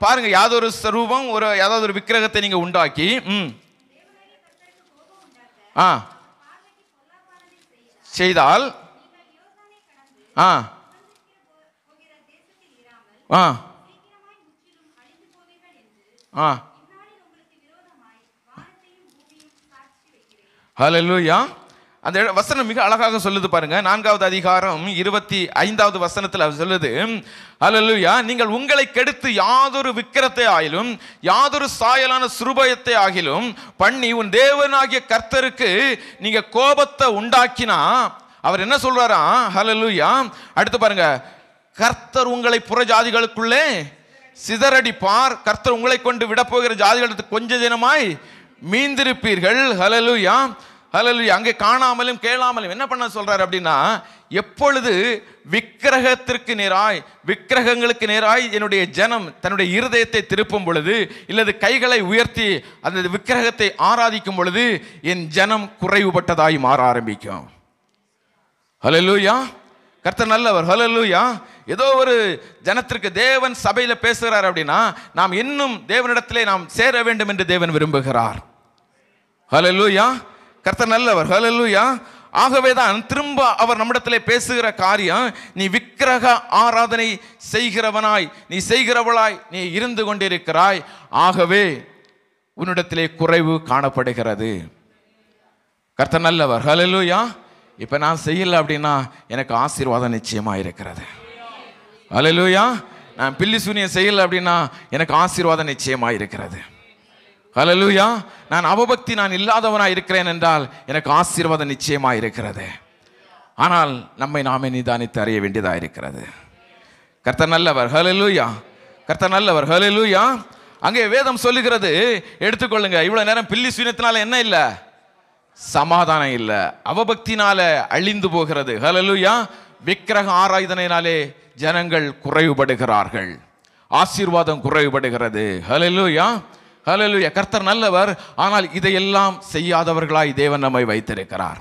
பாருங்க, யாதொரு சுரூபம், யாதாவது ஒரு விக்கிரகத்தை நீங்க உண்டாக்கி செய்தால் ஹல்லேலூயா. அந்த வசனம் மிக அழகாக சொல்லுது பாருங்க. 4வது அதிகாரம் 25வது வசனத்தில் சொல்லுது, ஹல்லேலூயா, நீங்கள் உங்களை கெடுத்து யாதொரு விக்கிரத்தை ஆகிலும் யாதொரு சாயலான சுரூபத்தை ஆகிலும் பண்ணி உன் தேவனாகிய கர்த்தருக்கு நீங்க கோபத்தை உண்டாக்கினா அவர் என்ன சொல்றாரா? ஹல்லேலூயா. அடுத்து பாருங்க, கர்த்தர் உங்களை புற ஜாதிகளுக்குள்ளே சிதறடிப்பார், கர்த்தர் உங்களை கொண்டு விட போகிற ஜாதிகளுக்கு கொஞ்ச தினமாய் மீந்திருப்பீர்கள். ஹல்லேலூயா. ஹல்லேலூயா. அங்கே காணாமலும் கேளாமலும் என்ன பண்ண சொல்றாரு அப்படின்னா, எப்பொழுது விக்கிரகத்திற்கு நேராய் விக்கிரகங்களுக்கு நேராய் என்னுடைய ஜனம் தன்னுடைய இருதயத்தை திருப்பும் பொழுது, இல்லது கைகளை உயர்த்தி அந்த விக்கிரகத்தை ஆராதிக்கும் பொழுது என் ஜனம் குறைவுபட்டதாய் மாற ஆரம்பிக்கும். ஹல்லேலூயா. கர்த்தர் நல்லவர். ஹல்லேலூயா. ஏதோ ஒரு ஜனத்திற்கு தேவன் சபையில பேசுகிறார் அப்படின்னா நாம் இன்னும் தேவனிடத்திலே நாம் சேர வேண்டும் என்று தேவன் விரும்புகிறார். ஹல்லேலூயா. கர்த்தர் நல்லவர். ஹல்லேலூயா. ஆகவேதான் திரும்ப அவர் நம்மிடத்திலே பேசுகிற காரியம், நீ விக்கிரக ஆராதனை செய்கிறவனாய் நீ செய்கிறவளாய் நீ இருந்து கொண்டிருக்கிறாய், ஆகவே உன்னிடத்திலே குறைவு காணப்படுகிறது. கர்த்தர் நல்லவர். ஹல்லேலூயா. இப்ப நான் செய்யல அப்படின்னா எனக்கு ஆசீர்வாதம் நிச்சயமா இருக்கிறது. ஹல்லேலூயா. நான் பில்லி சூனியம் செய்யல அப்படின்னா எனக்கு ஆசீர்வாதம் நிச்சயமா இருக்கிறது. ஹல்லேலூயா. நான் அவபக்தி நான் இல்லாதவனாய் இருக்கிறேன் என்றால் எனக்கு ஆசீர்வாதம் நிச்சயமாக இருக்கிறது. ஆனால் நம்மை நாமே நிதானித்து அறிய வேண்டியதாக இருக்கிறது. கர்த்தர் நல்லவர். ஹல்லேலூயா. கர்த்தர் நல்லவர். ஹல்லேலூயா. அங்கே வேதம் சொல்லுகிறது, எடுத்துக்கொள்ளுங்க, இவ்வளவு நேரம் பில்லி சூனியத்தினால என்ன இல்லை? சமாதானம் இல்லை. அவபக்தினால அழிந்து போகிறது. ஹல்லேலூயா. விக்கிரக ஆராதனையினாலே ஜனங்கள் குறைவுபடுகிறார்கள், ஆசீர்வாதம் குறைவுபடுகிறது. ஹல்லேலூயா. ஹல்லேலூயா. கர்த்தர் நல்லவர். ஆனால் இதையெல்லாம் செய்யாதவர்களாய் தேவன் நம்மை வைத்திருக்கிறார்.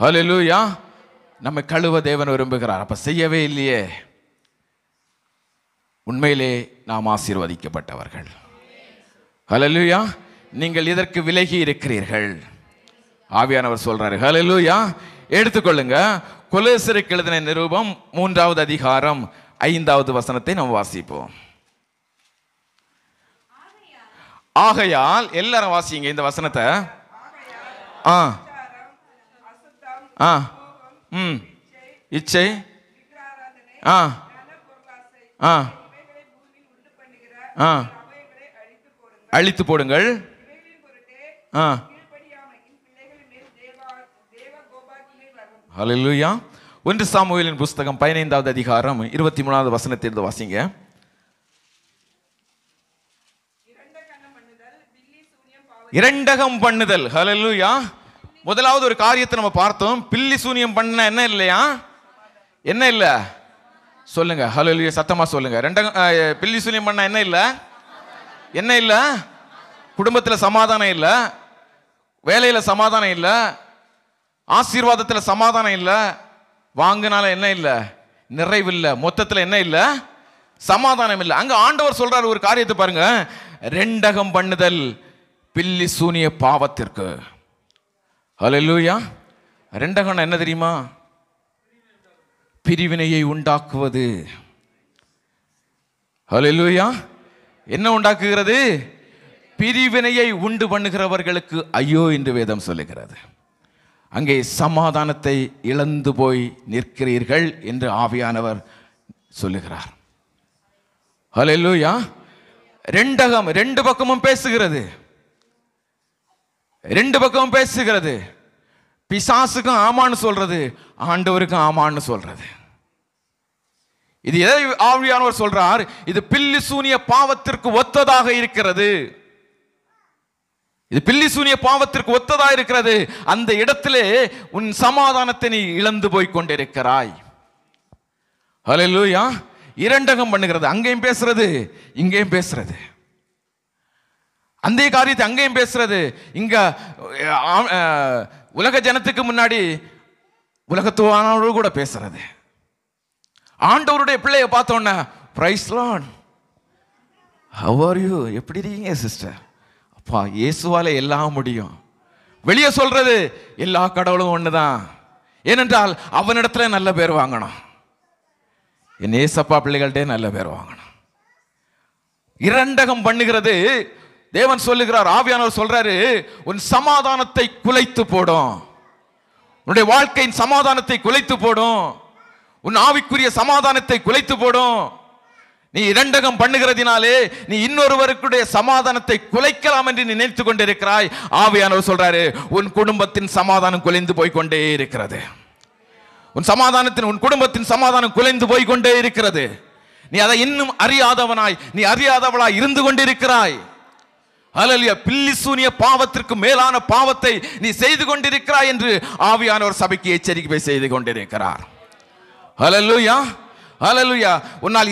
ஹல்லேலூயா. நம்மை கழுவ தேவன் விரும்புகிறார். அப்ப செய்யவே இல்லையே. உண்மையிலே நாம் ஆசீர்வதிக்கப்பட்டவர்கள். ஹல்லேலூயா. நீங்கள் இதற்கு விலகி இருக்கிறீர்கள். ஆவியானவர் சொல்றாரு. ஹல்லேலூயா. எடுத்துக்கொள்ளுங்க, கொலோசருக்கு எழுதின நிருபம் 3வது அதிகாரம் 5வது வசனத்தை நாம் வாசிப்போம். ஆகையால், எல்லாரும் வாசிங்க இந்த வசனத்தை. இச்சை அழித்து போடுங்கள். ஹல்லேலூயா. 1 சாமுவேலின் புஸ்தகம் 15வது அதிகாரம் 23வது வசனத்திலிருந்து வாசிங்க. இரண்டகம் பண்ணுதல். ஹல்லேலூயா. முதலாவது ஒரு காரியத்தை நம்ம பார்த்தோம். பில்லி சூனியம் பண்ண என்ன இல்லையா? என்ன இல்லை சொல்லுங்க. ஹல்லேலூயா. சத்தமா சொல்லுங்க. பில்லி சூனியம் பண்ண என்ன இல்லை? என்ன இல்லை? குடும்பத்தில் சமாதானம் இல்லை, வேலையில சமாதானம் இல்லை, ஆசீர்வாதத்தில் சமாதானம் இல்லை, வாங்கினால என்ன இல்லை? நிறைவில்லை. மொத்தத்தில் என்ன இல்லை? சமாதானம் இல்லை. அங்க ஆண்டவர் சொல்றாரு ஒரு காரியத்தை பாருங்க. ரெண்டகம் பண்ணுதல் பில்லி சூனிய பாவத்திற்கு. ஹல்லேலூயா. ரெண்டகம் என்ன தெரியுமா? பிரிவினையை உண்டாக்குவது. ஹல்லேலூயா. என்ன உண்டாக்குகிறது? பிரிவினையை உண்டு பண்ணுகிறவர்களுக்கு ஐயோ என்று வேதம் சொல்லுகிறது. அங்கே சமாதானத்தை இழந்து போய் நிற்கிறீர்கள் என்று ஆவியானவர் சொல்லுகிறார். ஹல்லேலூயா. ரெண்டகம் ரெண்டு பக்கமும் பேசுகிறது. ரெண்டு பக்கமும் பேசுகிறது. பிசாசுக்கும் ஆமான்னு சொல்றது, ஆண்டவருக்கும் ஆமான்னு சொல்றது. இது எதை ஆவியானவர் சொல்றார்? இது பில்லி சூனிய பாவத்திற்கு ஒத்ததாக இருக்கிறது. இது பில்லி சூனிய பாவத்திற்கு ஒத்ததாக இருக்கிறது. அந்த இடத்திலே உன் சமாதானத்தை நீ இழந்து போய் கொண்டிருக்கிறாய். ஹல்லேலூயா. இரண்டகம் பண்ணுகிறது. அங்கேயும் பேசுறது, இங்கேயும் பேசுறது. அந்த காரியத்தை அங்கேயும் பேசுறது, இங்க உலக ஜனத்துக்கு முன்னாடி உலகத்துவானோடு கூட பேசுறது. ஆண்டவருடைய பிள்ளையை பார்த்தோன்னா, praise lord, how are you, எப்படி இருக்கீங்க சிஸ்டர்? அப்பா, இயேசுவால எல்லாம் முடியும். வெளியே சொல்றது எல்லா கடவுளும் ஒண்ணுதான். ஏனென்றால் அவனிடத்துல நல்ல பேர் வாங்கணும். என் ஏசப்பா பிள்ளைகள்டே நல்ல பேர் வாங்கணும். இரண்டகம் பண்ணுகிறது. தேவன் சொல்லுகிறார், ஆவியானவர் சொல்றாரு, உன் சமாதானத்தை குலைத்து போடும். உன்னுடைய வாழ்க்கையின் சமாதானத்தை குலைத்து போடும். உன் ஆவிக்குரிய சமாதானத்தை குலைத்து போடும். நீ இரண்டகம் பண்ணுகிறதினாலே நீ இன்னொருவருடைய சமாதானத்தை குலைக்கலாம் என்று நினைத்துக் கொண்டிருக்கிறாய். ஆவியானவர் சொல்றாரு, உன் குடும்பத்தின் சமாதானம் குலைந்து போய்கொண்டே இருக்கிறது. உன் குடும்பத்தின் சமாதானம் குலைந்து போய்கொண்டே இருக்கிறது. நீ அதை இன்னும் அறியாதவனாய், நீ அறியாதவளாய் இருந்து கொண்டிருக்கிறாய். ஹல்லேலூயா. பில்லி சூனிய பாவத்திற்கு மேலான பாவத்தை நீ செய்து கொண்டிருக்கிறாய் என்று ஆவியானவர் சபைக்கு எச்சரிக்கை செய்து கொண்டிருக்கிறார். ஹல்லேலூயா. ஹல்லேலூயா. உன்னால்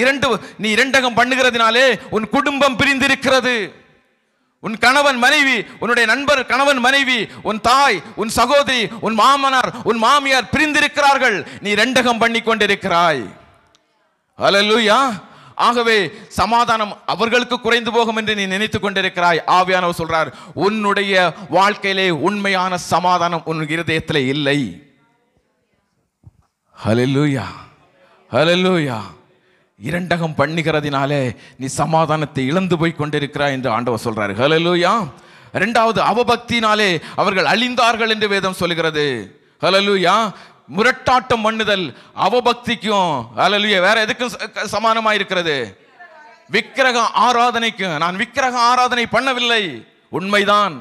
நீ இரண்டகம் பண்ணுகிறதினாலே உன் குடும்பம் பிரிந்திருக்கிறது. உன் கணவன் மனைவி, உன்னுடைய நண்பர் கணவன் மனைவி, உன் தாய், உன் சகோதரி, உன் மாமனார், உன் மாமியார் பிரிந்திருக்கிறார்கள். நீ இரண்டகம் பண்ணி கொண்டிருக்கிறாய். ஹல்லேலூயா. ஆகவே சமாதானம் அவர்களுக்கு குறைந்து போகும் என்று நீ நினைத்துக் கொண்டிருக்கிறாய். ஆவியானவர் சொல்றார், உன்னுடைய வாழ்க்கையிலே உண்மையான சமாதானம் உன் இருதயத்திலே இல்லை. ஹல்லேலூயா. ஹல்லேலூயா. இரண்டகம் பண்ணுகிறதினாலே நீ சமாதானத்தை இழந்து போய் கொண்டிருக்கிறாய் என்று ஆண்டவர் சொல்றாரு. ஹல்லேலூயா. இரண்டாவது, அவபக்தினாலே அவர்கள் அழிந்தார்கள் என்று வேதம் சொல்லுகிறது. ஹல்லேலூயா. முரட்டாட்டம் பண்ணுதல் அவபக்திக்கும், ஹல்லேலூயா, வேற எதுக்கும் சமானமாக இருக்கிறது? விக்கிரக ஆராதனைக்கும். நான் விக்கிரக ஆராதனை பண்ணவில்லை, உண்மைதான்.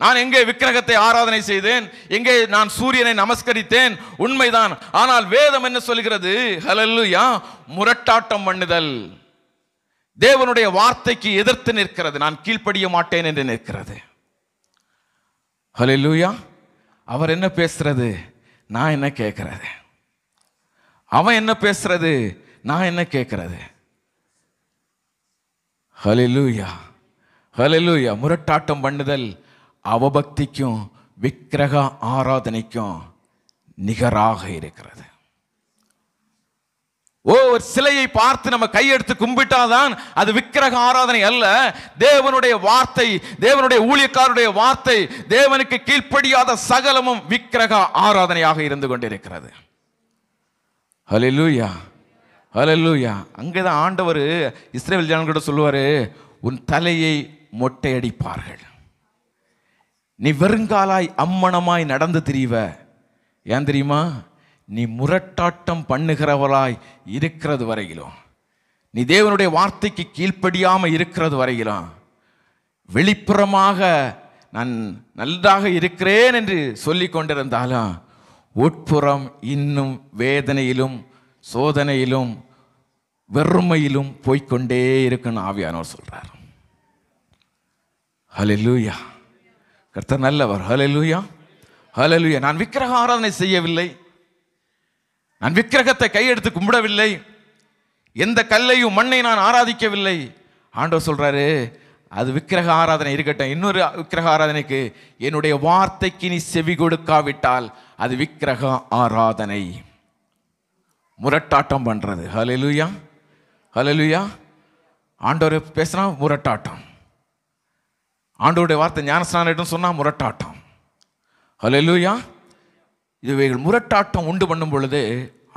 நான் எங்கே விக்கிரகத்தை ஆராதனை செய்தேன், எங்கே நான் சூரியனை நமஸ்கரித்தேன், உண்மைதான். ஆனால் வேதம் என்ன சொல்கிறது? ஹல்லேலூயா, முரட்டாட்டம் பண்ணுதல், தேவனுடைய வார்த்தைக்கு எதிர்த்து நிற்கிறது, நான் கீழ்ப்படிய மாட்டேன் என்று நிற்கிறது. ஹல்லேலூயா. அவர் என்ன பேசுறது, நான் என்ன கேட்கிறது? அவன் என்ன பேசுறது, நான் என்ன கேட்கிறது? ஹல்லேலூயா, ஹல்லேலூயா. முரட்டாட்டம் பண்ணுதல் அவபக்திக்கும் விக்கிரக ஆராதனைக்கும் நிகராக இருக்கிறது. ஒரு சிலையை பார்த்து நம்ம கையெடுத்து கும்பிட்டாதான் அது விக்கிரக ஆராதனை அல்ல. தேவனுடைய வார்த்தை, தேவனுடைய ஊழியக்காரருடைய வார்த்தை, தேவனுக்கு கீழ்ப்படியாத சகலமும் விக்கிரக ஆராதனையாக இருந்து கொண்டிருக்கிறது. ஹல்லேலூயா, ஹல்லேலூயா. அங்கேதான் ஆண்டவர் இஸ்ரவேல் ஜனங்களோட சொல்லுவாரு, உன் தலையை மொட்டையடிப்பார்கள், நீ வெறுங்காலாய் அம்மணமாய் நடந்து திரிவ. ஏன் தெரியுமா? நீ முரட்டாட்டம் பண்ணுகிறவளாய் இருக்கிறது வரையிலும், நீ தேவனுடைய வார்த்தைக்கு கீழ்ப்படியாம இருக்கிறது வரையிலும், வெளிப்புறமாக நான் நன்றாக இருக்கிறேன் என்று சொல்லிக் கொண்டிருந்தாலும் உட்புறம் இன்னும் வேதனையிலும் சோதனையிலும் வெறுமையிலும் போய்கொண்டே இருக்குன்னு ஆவியானவர் சொல்றார். ஹல்லேலூயா. கர்த்தர் நல்லவர். ஹல்லேலூயா, ஹல்லேலூயா. நான் விக்கிரக ஆராதனை செய்யவில்லை, நான் விக்கிரகத்தை கையெடுத்து கும்பிடவில்லை, எந்த கல்லையும் மண்ணை நான் ஆராதிக்கவில்லை. ஆண்டவர் சொல்றாரு, அது விக்கிரக ஆராதனை இருக்கட்டும், இன்னொரு விக்கிரக ஆராதனைக்கு என்னுடைய வார்த்தைக்கு நீ செவி கொடுக்காவிட்டால் அது விக்கிரக ஆராதனை, முரட்டாட்டம் பண்றது. ஹல்லேலூயா, ஹல்லேலூயா. ஆண்டவர் பேசினா முரட்டாட்டம், ஆண்டவருடைய வார்த்தை ஞானஸ்நானம் சொன்னா முரட்டாட்டம். ஹல்லேலூயா. இதுவைகள் முரட்டாட்டம் உண்டு பண்ணும் பொழுது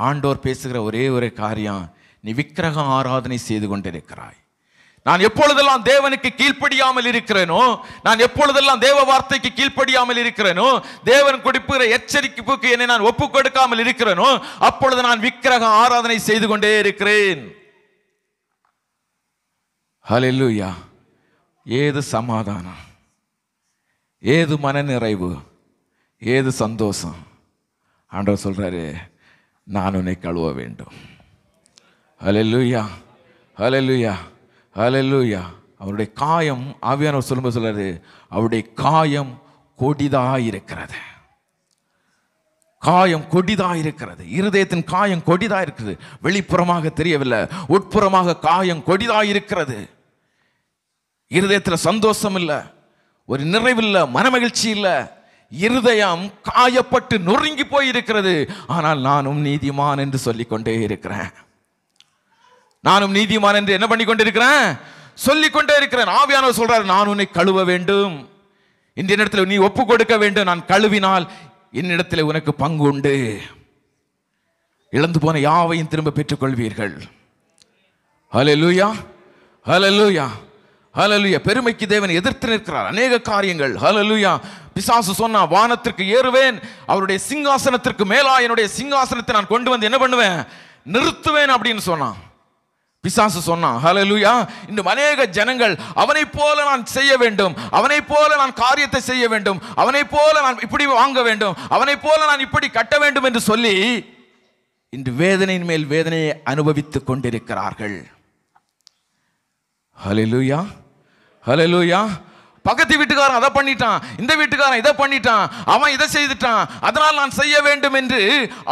ஆண்டவர் பேசுகிற ஒரே ஒரு காரியம், நீ விக்கிரக ஆராதனை செய்து கொண்டிருக்கிறாய். நான் எப்பொழுதெல்லாம் தேவனுக்கு கீழ்ப்படியாமல் இருக்கிறேனோ, நான் எப்பொழுதெல்லாம் தேவ வார்த்தைக்கு கீழ்ப்படியாமல் இருக்கிறேனோ, தேவன் கொடுக்கிற எச்சரிக்கைக்கு என்னை நான் ஒப்புக் கொடுக்காமல் இருக்கிறேனோ, அப்பொழுது நான் விக்கிரக ஆராதனை செய்து கொண்டே இருக்கிறேன். ஹல்லேலூயா. ஏது சமாதானம், ஏது மன நிறைவு, ஏது சந்தோஷம்? ஆண்டவர் சொல்றாரு, நான் உன்னை கழுவ வேண்டும். ஹல்லேலூயா, ஹல்லேலூயா, ஹல்லேலூயா. அவருடைய காயம், ஆவியானவர் சொல்லும்போது சொல்றாரு, அவருடைய காயம் கொடிதாயிருக்கிறது. காயம் கொடிதாயிருக்கிறது. இருதயத்தின் காயம் கொடிதாயிருக்கிறது. வெளிப்புறமாக தெரியவில்லை, உட்புறமாக காயம் கொடிதாயிருக்கிறது. இருதயத்தில் சந்தோஷம் இல்லை, ஒரு நிறைவில்லை, மனமகிழ்ச்சி இல்லை, இருதயம் காயப்பட்டு நொறுங்கி போய் இருக்கிறது. ஆனால் நானும் நீதிமான் என்று சொல்லிக்கொண்டே இருக்கிறேன். நானும் நீதிமான் என்று என்ன பண்ணி கொண்டிருக்கிறேன்? சொல்லிக்கொண்டே இருக்கிறேன். ஆவியானவர் சொல்றாரு, நான் உன்னை கழுவ வேண்டும், இந்த இடத்துல நீ ஒப்பு கொடுக்க வேண்டும். நான் கழுவினால் என்னிடத்தில் உனக்கு பங்கு உண்டு, இழந்து போன யாவையும் திரும்ப பெற்றுக் கொள்வீர்கள். ஹல்லேலூயா, ஹல்லேலூயா, ஹல்லேலூயா. பெருமைக்கு தேவன் எதிர்த்து நிற்கிறார் அநேக காரியங்கள். ஹல்லேலூயா. பிசாசு சொன்னா, வானத்திற்கு ஏறுவேன், அவருடைய சிங்காசனத்திற்கு மேலா என்னுடைய சிங்காசனத்தை நான் கொண்டு வந்து என்ன பண்ணுவேன்? நிறுத்துவேன் அப்படின்னு சொன்னான். பிசாசு சொன்னான். ஹல்லேலூயா. இன்னும் அநேக ஜனங்கள் அவனை போல நான் செய்ய வேண்டும், அவனை போல நான் காரியத்தை செய்ய வேண்டும், அவனை போல நான் இப்படி வாங்க வேண்டும், அவனை போல நான் இப்படி கட்ட வேண்டும் என்று சொல்லி இன்று வேதனையின் மேல் வேதனையை அனுபவித்துக் கொண்டிருக்கிறார்கள். ஹல்லேலூயா, ஹல்லேலூயா. பக்கத்து வீட்டுக்காரன் அதை பண்ணிட்டான், இந்த வீட்டுக்காரன் இதை பண்ணிட்டான், அவன் இதை செய்துட்டான், அதனால் நான் செய்ய வேண்டும் என்று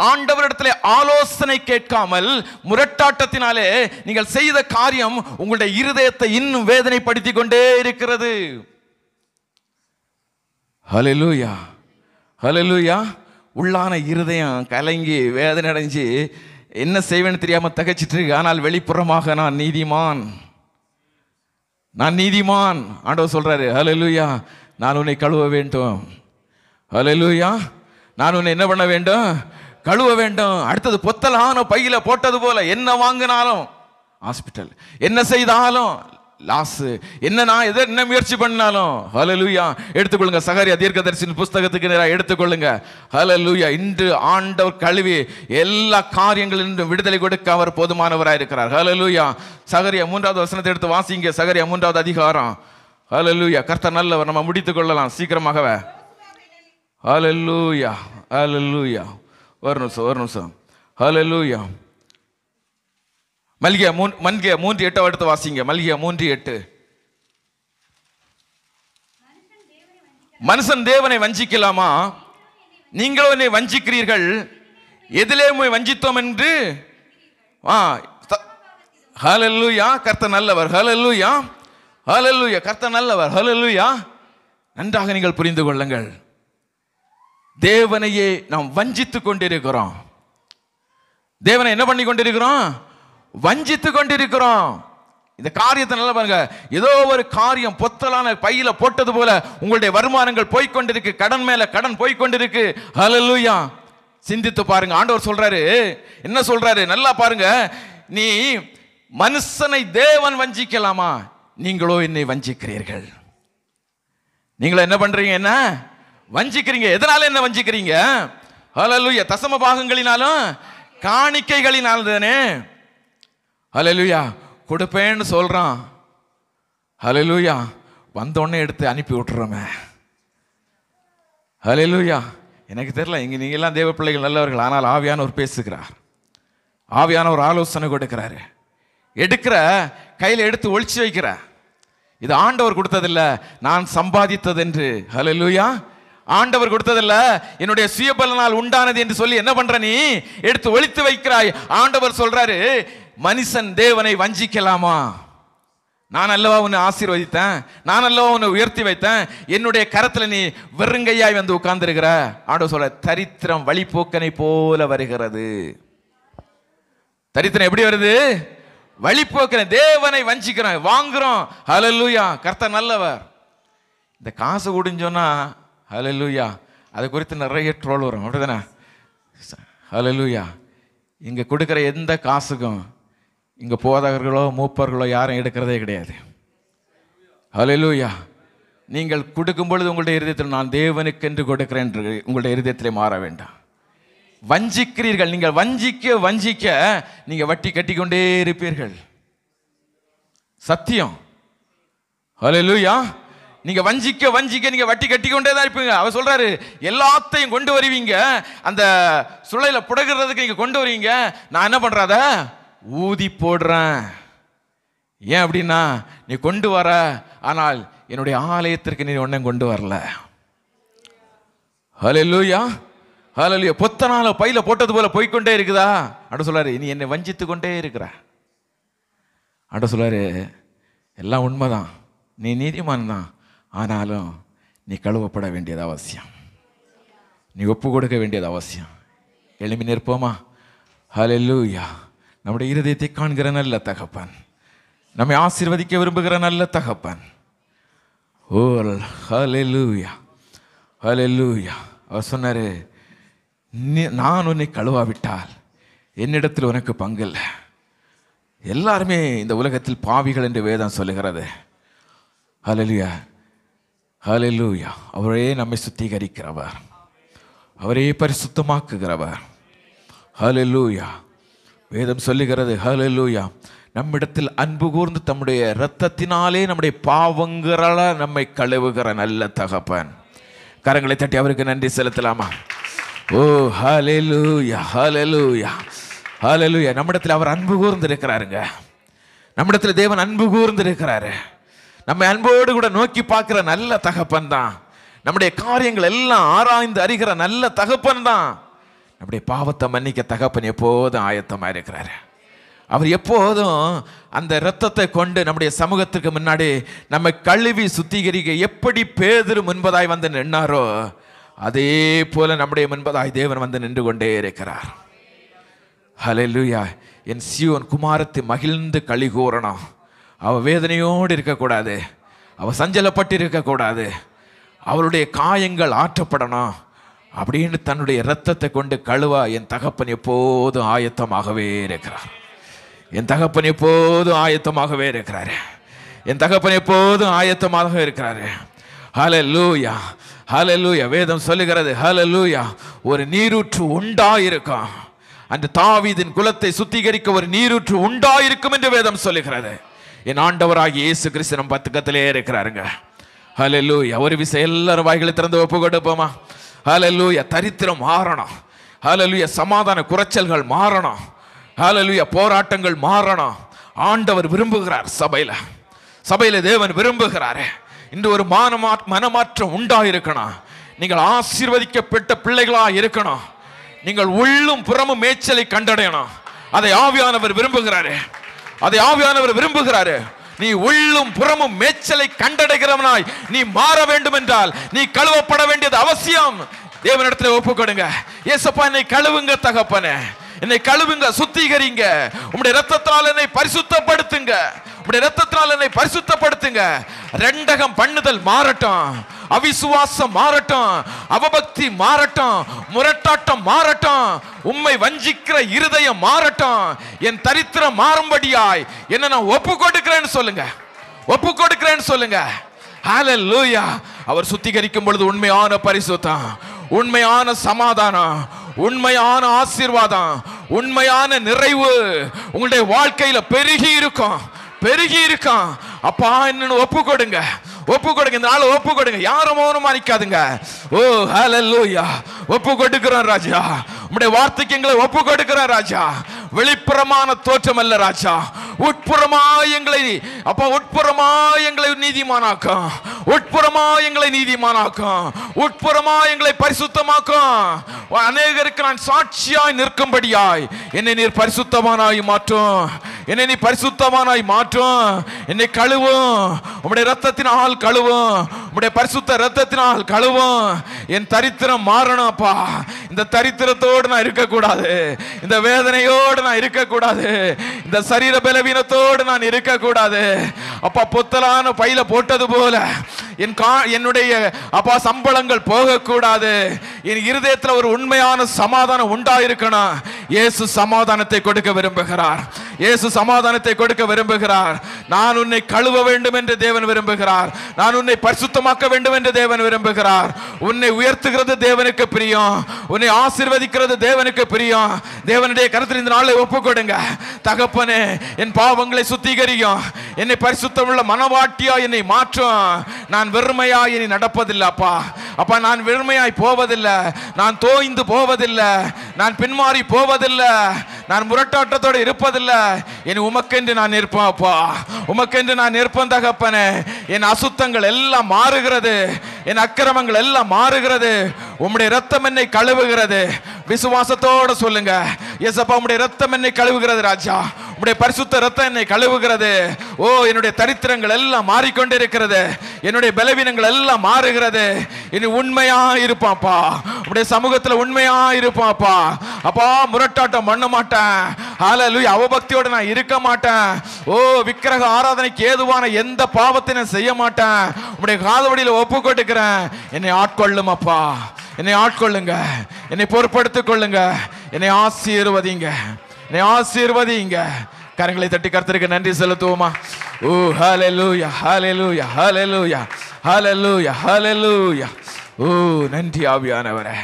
ஆண்டவரிடத்திலே ஆலோசனை கேட்காமல் முரட்டாட்டத்தினாலே நீங்கள் செய்த காரியம் உங்களுடைய இருதயத்தை இன்னும் வேதனைப்படுத்தி கொண்டே இருக்கிறது. ஹல்லேலூயா, ஹல்லேலூயா. உள்ளான இருதயம் கலங்கி வேதனை அடைஞ்சு என்ன செய்வேன்னு தெரியாம தகச்சிட்டு இருக்கு. ஆனால் வெளிப்புறமாக நான் நீதிமான், நான் நீதிமான். ஆண்டவர் சொல்றாரு, ஹல்லேலூயா, நான் உன்னை கழுவ வேண்டும். ஹல்லேலூயா, நான் உன்னை என்ன பண்ண வேண்டும்? கழுவ வேண்டும். அடுத்தது பொத்தலான பையில போட்டது போல என்ன வாங்கினாலும் ஹாஸ்பிட்டல், என்ன செய்தாலும் லாஸ், என்ன முயற்சி பண்ணாலும் ஹல்லேலூயா எடுத்துக்கொள்ளுங்க. சகரியா தீர்க்கதரிசியின் புஸ்தகத்துக்கு நேராக எடுத்துக்கொள்ளுங்க. ஹல்லேலூயா. இன்று ஆண்டவர் கழுவி எல்லா காரியங்களிலும் விடுதலை கொடுக்க அவர் போதுமானவராக இருக்கிறார். ஹல்லேலூயா. சகரியா 3வது வசனத்தை எடுத்து வாசிங்க. சகரியா 3வது அதிகாரம் ஹல்லேலூயா. கர்த்தர் நல்லவர். நம்ம முடித்துக் கொள்ளலாம் சீக்கிரமாகவே. ஹல்லேலூயா, ஹல்லேலூயா. ஒரு நிமிஷம். ஹல்லேலூயா. மல்கியா 3:8 எடுத்து வாசிங்க. மல்கியா 3:8. மனுஷன் தேவனை வஞ்சிக்கலாமா? நீங்களோ என்னை வஞ்சிக்கிறீர்கள். எதிலே வஞ்சித்தோம் என்று? ஹல்லேலூயா. கர்த்தர் நல்லவர். ஹல்லேலூயா, ஹல்லேலூயா. கர்த்தர் நல்லவர். ஹல்லேலூயா. நன்றாக நீங்கள் புரிந்து கொள்ளுங்கள். தேவனையே நாம் வஞ்சித்துக் கொண்டிருக்கிறோம். தேவனை என்ன பண்ணி கொண்டிருக்கிறோம்? வஞ்சித்துக் கொண்டிருக்கிறோம். இந்த காரியத்தை நல்லா பாருங்க. ஏதோ ஒரு காரியம் பொத்தலான பையில போட்டது போல உங்களுடைய வருமானங்கள் போய்கொண்டிருக்கு. கடன் மேல கடன் போய்கொண்டிருக்கு. ஹல்லேலூயா. சிந்தித்து பாருங்க. ஆண்டவர் சொல்றாரு, என்ன சொல்றாரு? நல்லா பாருங்க. நீ மனுஷனை தேவன் வஞ்சிக்கலாமா? நீங்களோ என்னை வஞ்சிக்கிறீர்கள். நீங்களோ என்ன பண்றீங்க? என்ன வஞ்சிக்கிறீங்க? எதனால என்ன வஞ்சிக்கிறீங்க? ஹல்லேலூயா. தசம பாகங்களினாலும் காணிக்கைகளினால் தானே. ஹல்லேலூயா. கொடுப்பேன்னு சொல்றான். ஹல்லேலூயா. வந்தோடனே எடுத்து அனுப்பி விட்டுறோமே. ஹல்லேலூயா. எனக்கு தெரியல, இங்க நீங்க எல்லாம் தேவ பிள்ளைகள் நல்லவர்கள். ஆனால் ஆவியானவர் பேசுகிறார். ஆவியானவர் ஆலோசனை கொடுக்கிறாரு. எடுக்கிற கையில் எடுத்து ஒளிச்சு வைக்கிற. இது ஆண்டவர் கொடுத்ததில்ல, நான் சம்பாதித்தது என்று. ஹல்லேலூயா. ஆண்டவர் கொடுத்ததில்ல, என்னுடைய சுயபலனால் உண்டானது என்று சொல்லி என்ன பண்ற? நீ எடுத்து ஒளித்து வைக்கிறாய். ஆண்டவர் சொல்றாரு, மனுஷன் தேவனை வஞ்சிக்கலாமா? நான் அல்லவா உன்னை ஆசீர்வதித்தேன், நான் அல்லவா உன்னை உயர்த்தி வைத்தேன். என்னுடைய கரத்துல நீ வெறுங்கையாய் வந்து உட்கார்ந்து இருக்கிற. ஆண்டவர் சொல்ற, தரித்திரம் வழிபோக்கனை போல வருகிறது. தரித்திரம் எப்படி வருது? வழிபோக்கனை. தேவனை வஞ்சிக்கிறோம், வாங்குறோம். ஹல்லேலூயா. கர்த்தர் நல்லவர். இந்த காசு குடிஞ்சோன்னா ஹல்லேலூயா, அது குறித்து நிறைய ட்ரோல் வரும், அப்படிதானே? ஹல்லேலூயா. இங்கே கொடுக்குற எந்த காசுக்கும் இங்கே போதகர்களோ மூப்பர்களோ யாரும் எடுக்கிறதே கிடையாது. ஹல்லேலூயா. நீங்கள் கொடுக்கும் பொழுது உங்களுடைய இருதயத்தில் நான் தேவனுக்கென்று கொடுக்கிறேன் என்று உங்களுடைய இருதயத்திலே மாற வேண்டாம். வஞ்சிக்கிறீர்கள். நீங்கள் வஞ்சிக்க வஞ்சிக்க நீங்கள் வட்டி கட்டிக்கொண்டே இருப்பீர்கள். சத்தியம். ஹல்லேலூயா. நீங்க வஞ்சிக்க வஞ்சிக்க நீங்க வட்டி கட்டி கொண்டே தான் இருப்பீங்க. அவர் சொல்றாரு, எல்லாத்தையும் கொண்டு வருவீங்க, அந்த சுளையில புடகிறதுக்கு நீங்க கொண்டு வருவீங்க. நான் என்ன பண்றாத ஊதி போடுறேன். ஏன் அப்படின்னா, நீ கொண்டு வர, ஆனால் என்னுடைய ஆலயத்திற்கு நீ ஒன்னும் கொண்டு வரல. ஹல்லேலூயா, ஹல்லேலூயா. பொத்தனால பையில போட்டது போல போய்கொண்டே இருக்குதா? அட சொல்றாரு, நீ என்னை வஞ்சித்து கொண்டே இருக்கிற. அட சொல்றாரு, எல்லாம் உண்மைதான், நீ நீதிமான் தான், ஆனாலும் நீ கழுவப்பட வேண்டியது அவசியம், நீ ஒப்பு கொடுக்க வேண்டியது அவசியம். எழுப்பி நிற்போமா? ஹல்லேலூயா. நம்முடைய இருதயத்தை காண்கிற நல்ல தகப்பன், நம்மை ஆசீர்வதிக்க விரும்புகிற நல்ல தகப்பன். ஓ ஹல்லேலூயா, ஹல்லேலூயா. அவர் சொன்னாரு, நான் உன்னை கழுவாவிட்டால் என்னிடத்தில் உனக்கு பங்கு இல்லை. எல்லாருமே இந்த உலகத்தில் பாவிகள் என்று வேதம் சொல்லுகிறது. ஹல்லேலூயா, ஹல்லேலூயா. அவரே நம்மை சுத்திகரிக்கிறவர், அவரே பரிசுத்தமாக்குகிறவர். ஹல்லேலூயா. வேதம் சொல்லுகிறது, ஹல்லேலூயா, நம்மிடத்தில் அன்பு கூர்ந்து தம்முடைய இரத்தத்தினாலே நம்முடைய பாவங்களால நம்மை கழுவுகிற நல்ல தகப்பன். கரங்களை தட்டி அவருக்கு நன்றி செலுத்தலாமா? ஓ ஹல்லேலூயா, ஹல்லேலூயா, ஹல்லேலூயா. நம்மிடத்தில் அவர் அன்பு கூர்ந்து இருக்கிறாருங்க. நம்மிடத்தில் தேவன் அன்பு கூர்ந்து இருக்கிறாரு. நம்ம அன்போடு கூட நோக்கி பார்க்கிற நல்ல தகப்பன் தான். நம்முடைய காரியங்கள் எல்லாம் ஆராய்ந்து அறிகிற நல்ல தகப்பன் தான். நம்முடைய பாவத்தை மன்னிக்க தகப்பன் எப்போதும் ஆயத்தமாக இருக்கிறாரு. அவர் எப்போதும் அந்த இரத்தத்தை கொண்டு நம்முடைய சமூகத்துக்கு முன்னாடி நம்மை கழுவி சுத்திகரிக்க எப்படி பேதுரு முன்பதாய் வந்து நின்னாரோ அதே போல நம்முடைய முன்பதாய் தேவன் வந்து நின்று கொண்டே இருக்கிறார். ஹல்லேலூயா. என் சீயோன் குமாரத்தை மகிழ்ந்து களி கூறணும். அவ வேதனையோடு இருக்கக்கூடாது, அவ சஞ்சலப்பட்டு இருக்கக்கூடாது, அவளுடைய காயங்கள் ஆற்றப்படணும் அப்படின்னு தன்னுடைய இரத்தத்தை கொண்டு கழுவா என் தகப்பன் எப்போதும் ஆயத்தமாகவே இருக்கிறார். என் தகப்பன் எப்போதும் ஆயத்தமாகவே இருக்கிறாரு. என் தகப்பன் எப்போதும் ஆயத்தமாக இருக்கிறாரு. ஹல்லேலூயா, ஹல்லேலூயா. வேதம் சொல்லுகிறது, ஹல்லேலூயா, ஒரு நீரூற்று உண்டாயிருக்கும். அந்த தாவீதின் குலத்தை சுத்திகரிக்க ஒரு நீரூற்று உண்டாயிருக்கும் என்று வேதம் சொல்லுகிறது. என் ஆண்டவராகிய இயேசு கிறிஸ்து நம் பக்கத்திலே இருக்கிறாருங்க. ஹல்லேலூயா. ஒரு விஷயம் எல்லாரும் வாய்களை திறந்து ஒப்பு கொடுப்போமா? ஹல்லேலூயா. தரித்திரம் மாறணும். ஹல்லேலூயா. சமாதான குறைச்சல்கள் மாறணும். ஹல்லேலூயா. போராட்டங்கள் மாறணும். ஆண்டவர் விரும்புகிறார். சபையில தேவன் விரும்புகிறாரு. இன்று ஒரு மனமாற்றம் உண்டாயிருக்கணும். நீங்கள் ஆசீர்வதிக்கப்பட்ட பிள்ளைகளா இருக்கணும். நீங்கள் உள்ளும் புறமும் மேய்ச்சலை கண்டடையணும். அதை ஆவியானவர் விரும்புகிறாரு. நீ உள்ளும் புறமும் மேய்ச்சலை கண்டடைகிறவனாய் நீ மாற வேண்டும் என்றால் நீ கழுவப்பட வேண்டியது அவசியம். தேவனிடத்தில் ஒப்பு கொடுங்க. ஏசப்பா, என்னை கழுவுங்க தகப்பனே, என்னை கழுவுங்க, சுத்திகரிங்க. உம்முடைய இரத்தத்தால் என்னை பரிசுத்தப்படுத்துங்க. ரெண்டகம் பண்ணுதல் மாறட்டும், அவிசுவாசம் மாறட்டும், அவபக்தி மாறட்டும், முரட்டாட்டம் மாறட்டும், உம்மை வஞ்சிக்கிற இருதயம் மாறட்டும். என் தரித்திரம் மாறும்படியாய் என்ன நான் ஒப்பு கொடுக்கிறேன்னு சொல்லுங்க. ஹல்லேலூயா. அவர் சுத்திகரிக்கும் பொழுது உண்மையான பரிசுத்தம், உண்மையான சமாதானம், உண்மையான ஆசீர்வாதம், உண்மையான நிறைவு உங்களுடைய வாழ்க்கையில பெருகி இருக்கும். அப்பா, என்ன ஒப்பு கொடுங்க. இந்த நாள் ஒப்பு கொடுங்க. யாரும் மௌனமா நிக்காதுங்க. ஓ ஹல்லேலூயா. ஒப்பு கொடுக்கிறோம் ராஜா. உம்முடைய வார்த்தைக்கு எங்களை ஒப்பு கொடுக்கிறோம் ராஜா. வெளிப்புறமான தோற்றம் அல்ல ராஜா, உட்புறமாய் எங்களை நீதிமானாக்கும், உட்புறமாய் எங்களை பரிசுத்தமாக்கும். அநேகருக்கு நான் சாட்சியாய் நிற்கும்படியாய் என்னை நீர் பரிசுத்தமானாய் மாற்றும். என்னை கழுவும். உம்முடைய இரத்தத்தினால் கழுவும். உம்முடைய பரிசுத்த இரத்தத்தினால் கழுவும். என் தரித்திரம் மாறணும் அப்பா. இந்த தரித்திரத்தோடு நான் இருக்கக்கூடாது. இந்த வேதனையோடு நான் இருக்கக்கூடாது. இந்த சரீர பலவீனத்தோடு நான் இருக்கக்கூடாது அப்பா. பொத்தலான பையில போட்டது போல என்னுடைய அப்பா சம்பளங்கள் போகக்கூடாது. என் இருதயத்தில் ஒரு உண்மையான சமாதானம் உண்டாயிருக்கணும். இயேசு சமாதானத்தை கொடுக்க விரும்புகிறார். நான் உன்னை கழுவ வேண்டும் என்று தேவன் விரும்புகிறார். நான் உன்னை பரிசுத்தமாக்க வேண்டும் என்று தேவன் விரும்புகிறார். உன்னை உயர்த்துகிறது தேவனுக்கு பிரியம். உன்னை ஆசீர்வதிக்கிறது தேவனுக்கு பிரியம். தேவனுடைய கருத்தில் இந்த நாளை ஒப்பு கொடுங்க. தகப்பனே, என் பாவங்களை சுத்திகரியும். என்னை பரிசுத்தமுள்ள மனவாட்டியா என்னை மாற்றும். நான் வெறுமையாய் இனி நடப்பதில்லை அப்பா. நான் வெறுமையாய் போவதில்லை. நான் தோய்ந்து போவதில்லை. நான் பின்மாறி போவதில்லை. நான் முரட்டாட்டத்தோடு இருப்பதில்லை. என் உமக்கென்று நான் நிற்பேன் அப்பா. உமக்கென்று நான் நிற்பேன் தகப்பனே. என் அசுத்தங்கள் எல்லாம் மாறுகிறது. என் அக்கிரமங்கள் எல்லாம் மாறுகிறது. உம்முடைய இரத்தம் என்னை கழுவுகிறது. விசுவாசத்தோடு சொல்லுங்க. ஏசப்பா, உம்முடைய இரத்தம் என்னை கழுவுகிறது ராஜா. உம்முடைய பரிசுத்த இரத்தம் என்னை கழுவுகிறது. ஓ, என்னுடைய தரித்திரங்கள் எல்லாம் மாறிக்கொண்டிருக்கிறது. என்னுடைய பலவீனங்கள் எல்லாம் மாறுகிறது. இனி உண்மையா இருப்பாப்பா. உம்முடைய சமூகத்தில் உண்மையா இருப்பாப்பா. அப்பா, முரட்டாட்டம் பண்ண மாட்டேன். ஹல்லேலூயா. அவபக்தியோடு நான் இருக்க மாட்டேன். ஓ, விக்கிரக ஆராதனைக்கு ஏதுவான எந்த பாவத்தை நான் செய்ய மாட்டேன். உம்முடைய காதவடியில் ஒப்பு கொடுக்கிறேன். என்னை ஆட்கொள்ளும் அப்பா. என்னை ஆட்கொள்ளுங்க. என்னை பொறுப்படுத்திக் கொள்ளுங்க. என்னை ஆசீர்வதிங்க. கரங்களை தட்டி கர்த்தருக்கு நன்றி செலுத்துவோமா? ஓ ஹல்லேலூயா, ஹல்லேலூயா, ஹல்லேலூயா, ஹல்லேலூயா, ஹல்லேலூயா. ஓ, நன்றி ஆவியானவரே.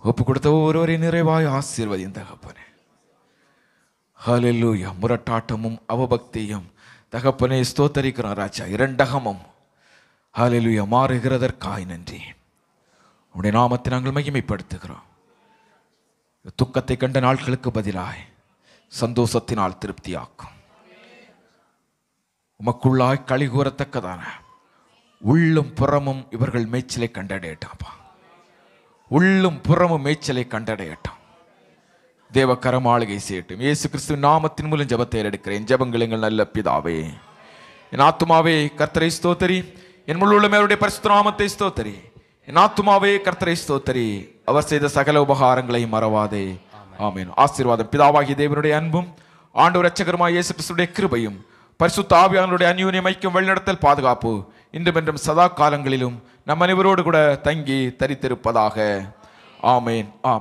ஒப்பு கொடுத்த ஒவ்வொருவரையும் நிறைவாய் ஆசீர்வதியும் தகப்பனே. ஹல்லேலூயா. முரட்டாட்டமும் அவபக்தியும் தகப்பனே ஸ்தோத்தரிக்கிறோம் ராஜா. இரண்டகமும் ஹல்லேலூயா மாறுகிறதற்காய் நன்றி. உடைய நாமத்தை நாங்கள் மகிமைப்படுத்துகிறோம். துக்கத்தை கண்ட நாட்களுக்கு பதிலாய் சந்தோஷத்தினால் திருப்தியாக்கும். உமக்குள்ளாய் களி கூறத்தக்கதான உள்ளும் புறமும் இவர்கள் மேய்ச்சலை கண்டடையட்டாப்பா. உள்ளும் புறமும் மேய்ச்சலை கண்டடையட்டும். தேவக்கரம் ஆளுகை செய்யட்டும். இயேசு கிறிஸ்துவின் நாமத்தின் மூலம் ஜெபத்தை எடுக்கிறேன். ஜெபங்கள் எங்கள் நல்ல பிதாவே. என் ஆத்துமாவே கர்த்தரை ஸ்தோத்தரி. என் முழுவதும் அவருடைய பரிசுத்த நாமத்தை ஸ்தோத்தரி. என் ஆத்துமாவே கர்த்தரை ஸ்தோத்தரி. அவர் செய்த சகல உபகாரங்களை மறவாதே. ஆமென். ஆசீர்வாதம். பிதாவாகிய தேவனுடைய அன்பும் ஆண்டவர் இரட்சகருமாய் இயேசு கிறிஸ்துவின் கிருபையும் பரிசுத்த ஆவியானவருடைய அந்யோன்யம் ஐக்கியம் வழிநடத்தல் பாதுகாப்பு இன்றும் என்றும் சதா காலங்களிலும் நம் அனைவரோடு கூட தங்கி தரித்திருப்பதாக. ஆமென். ஆமென்.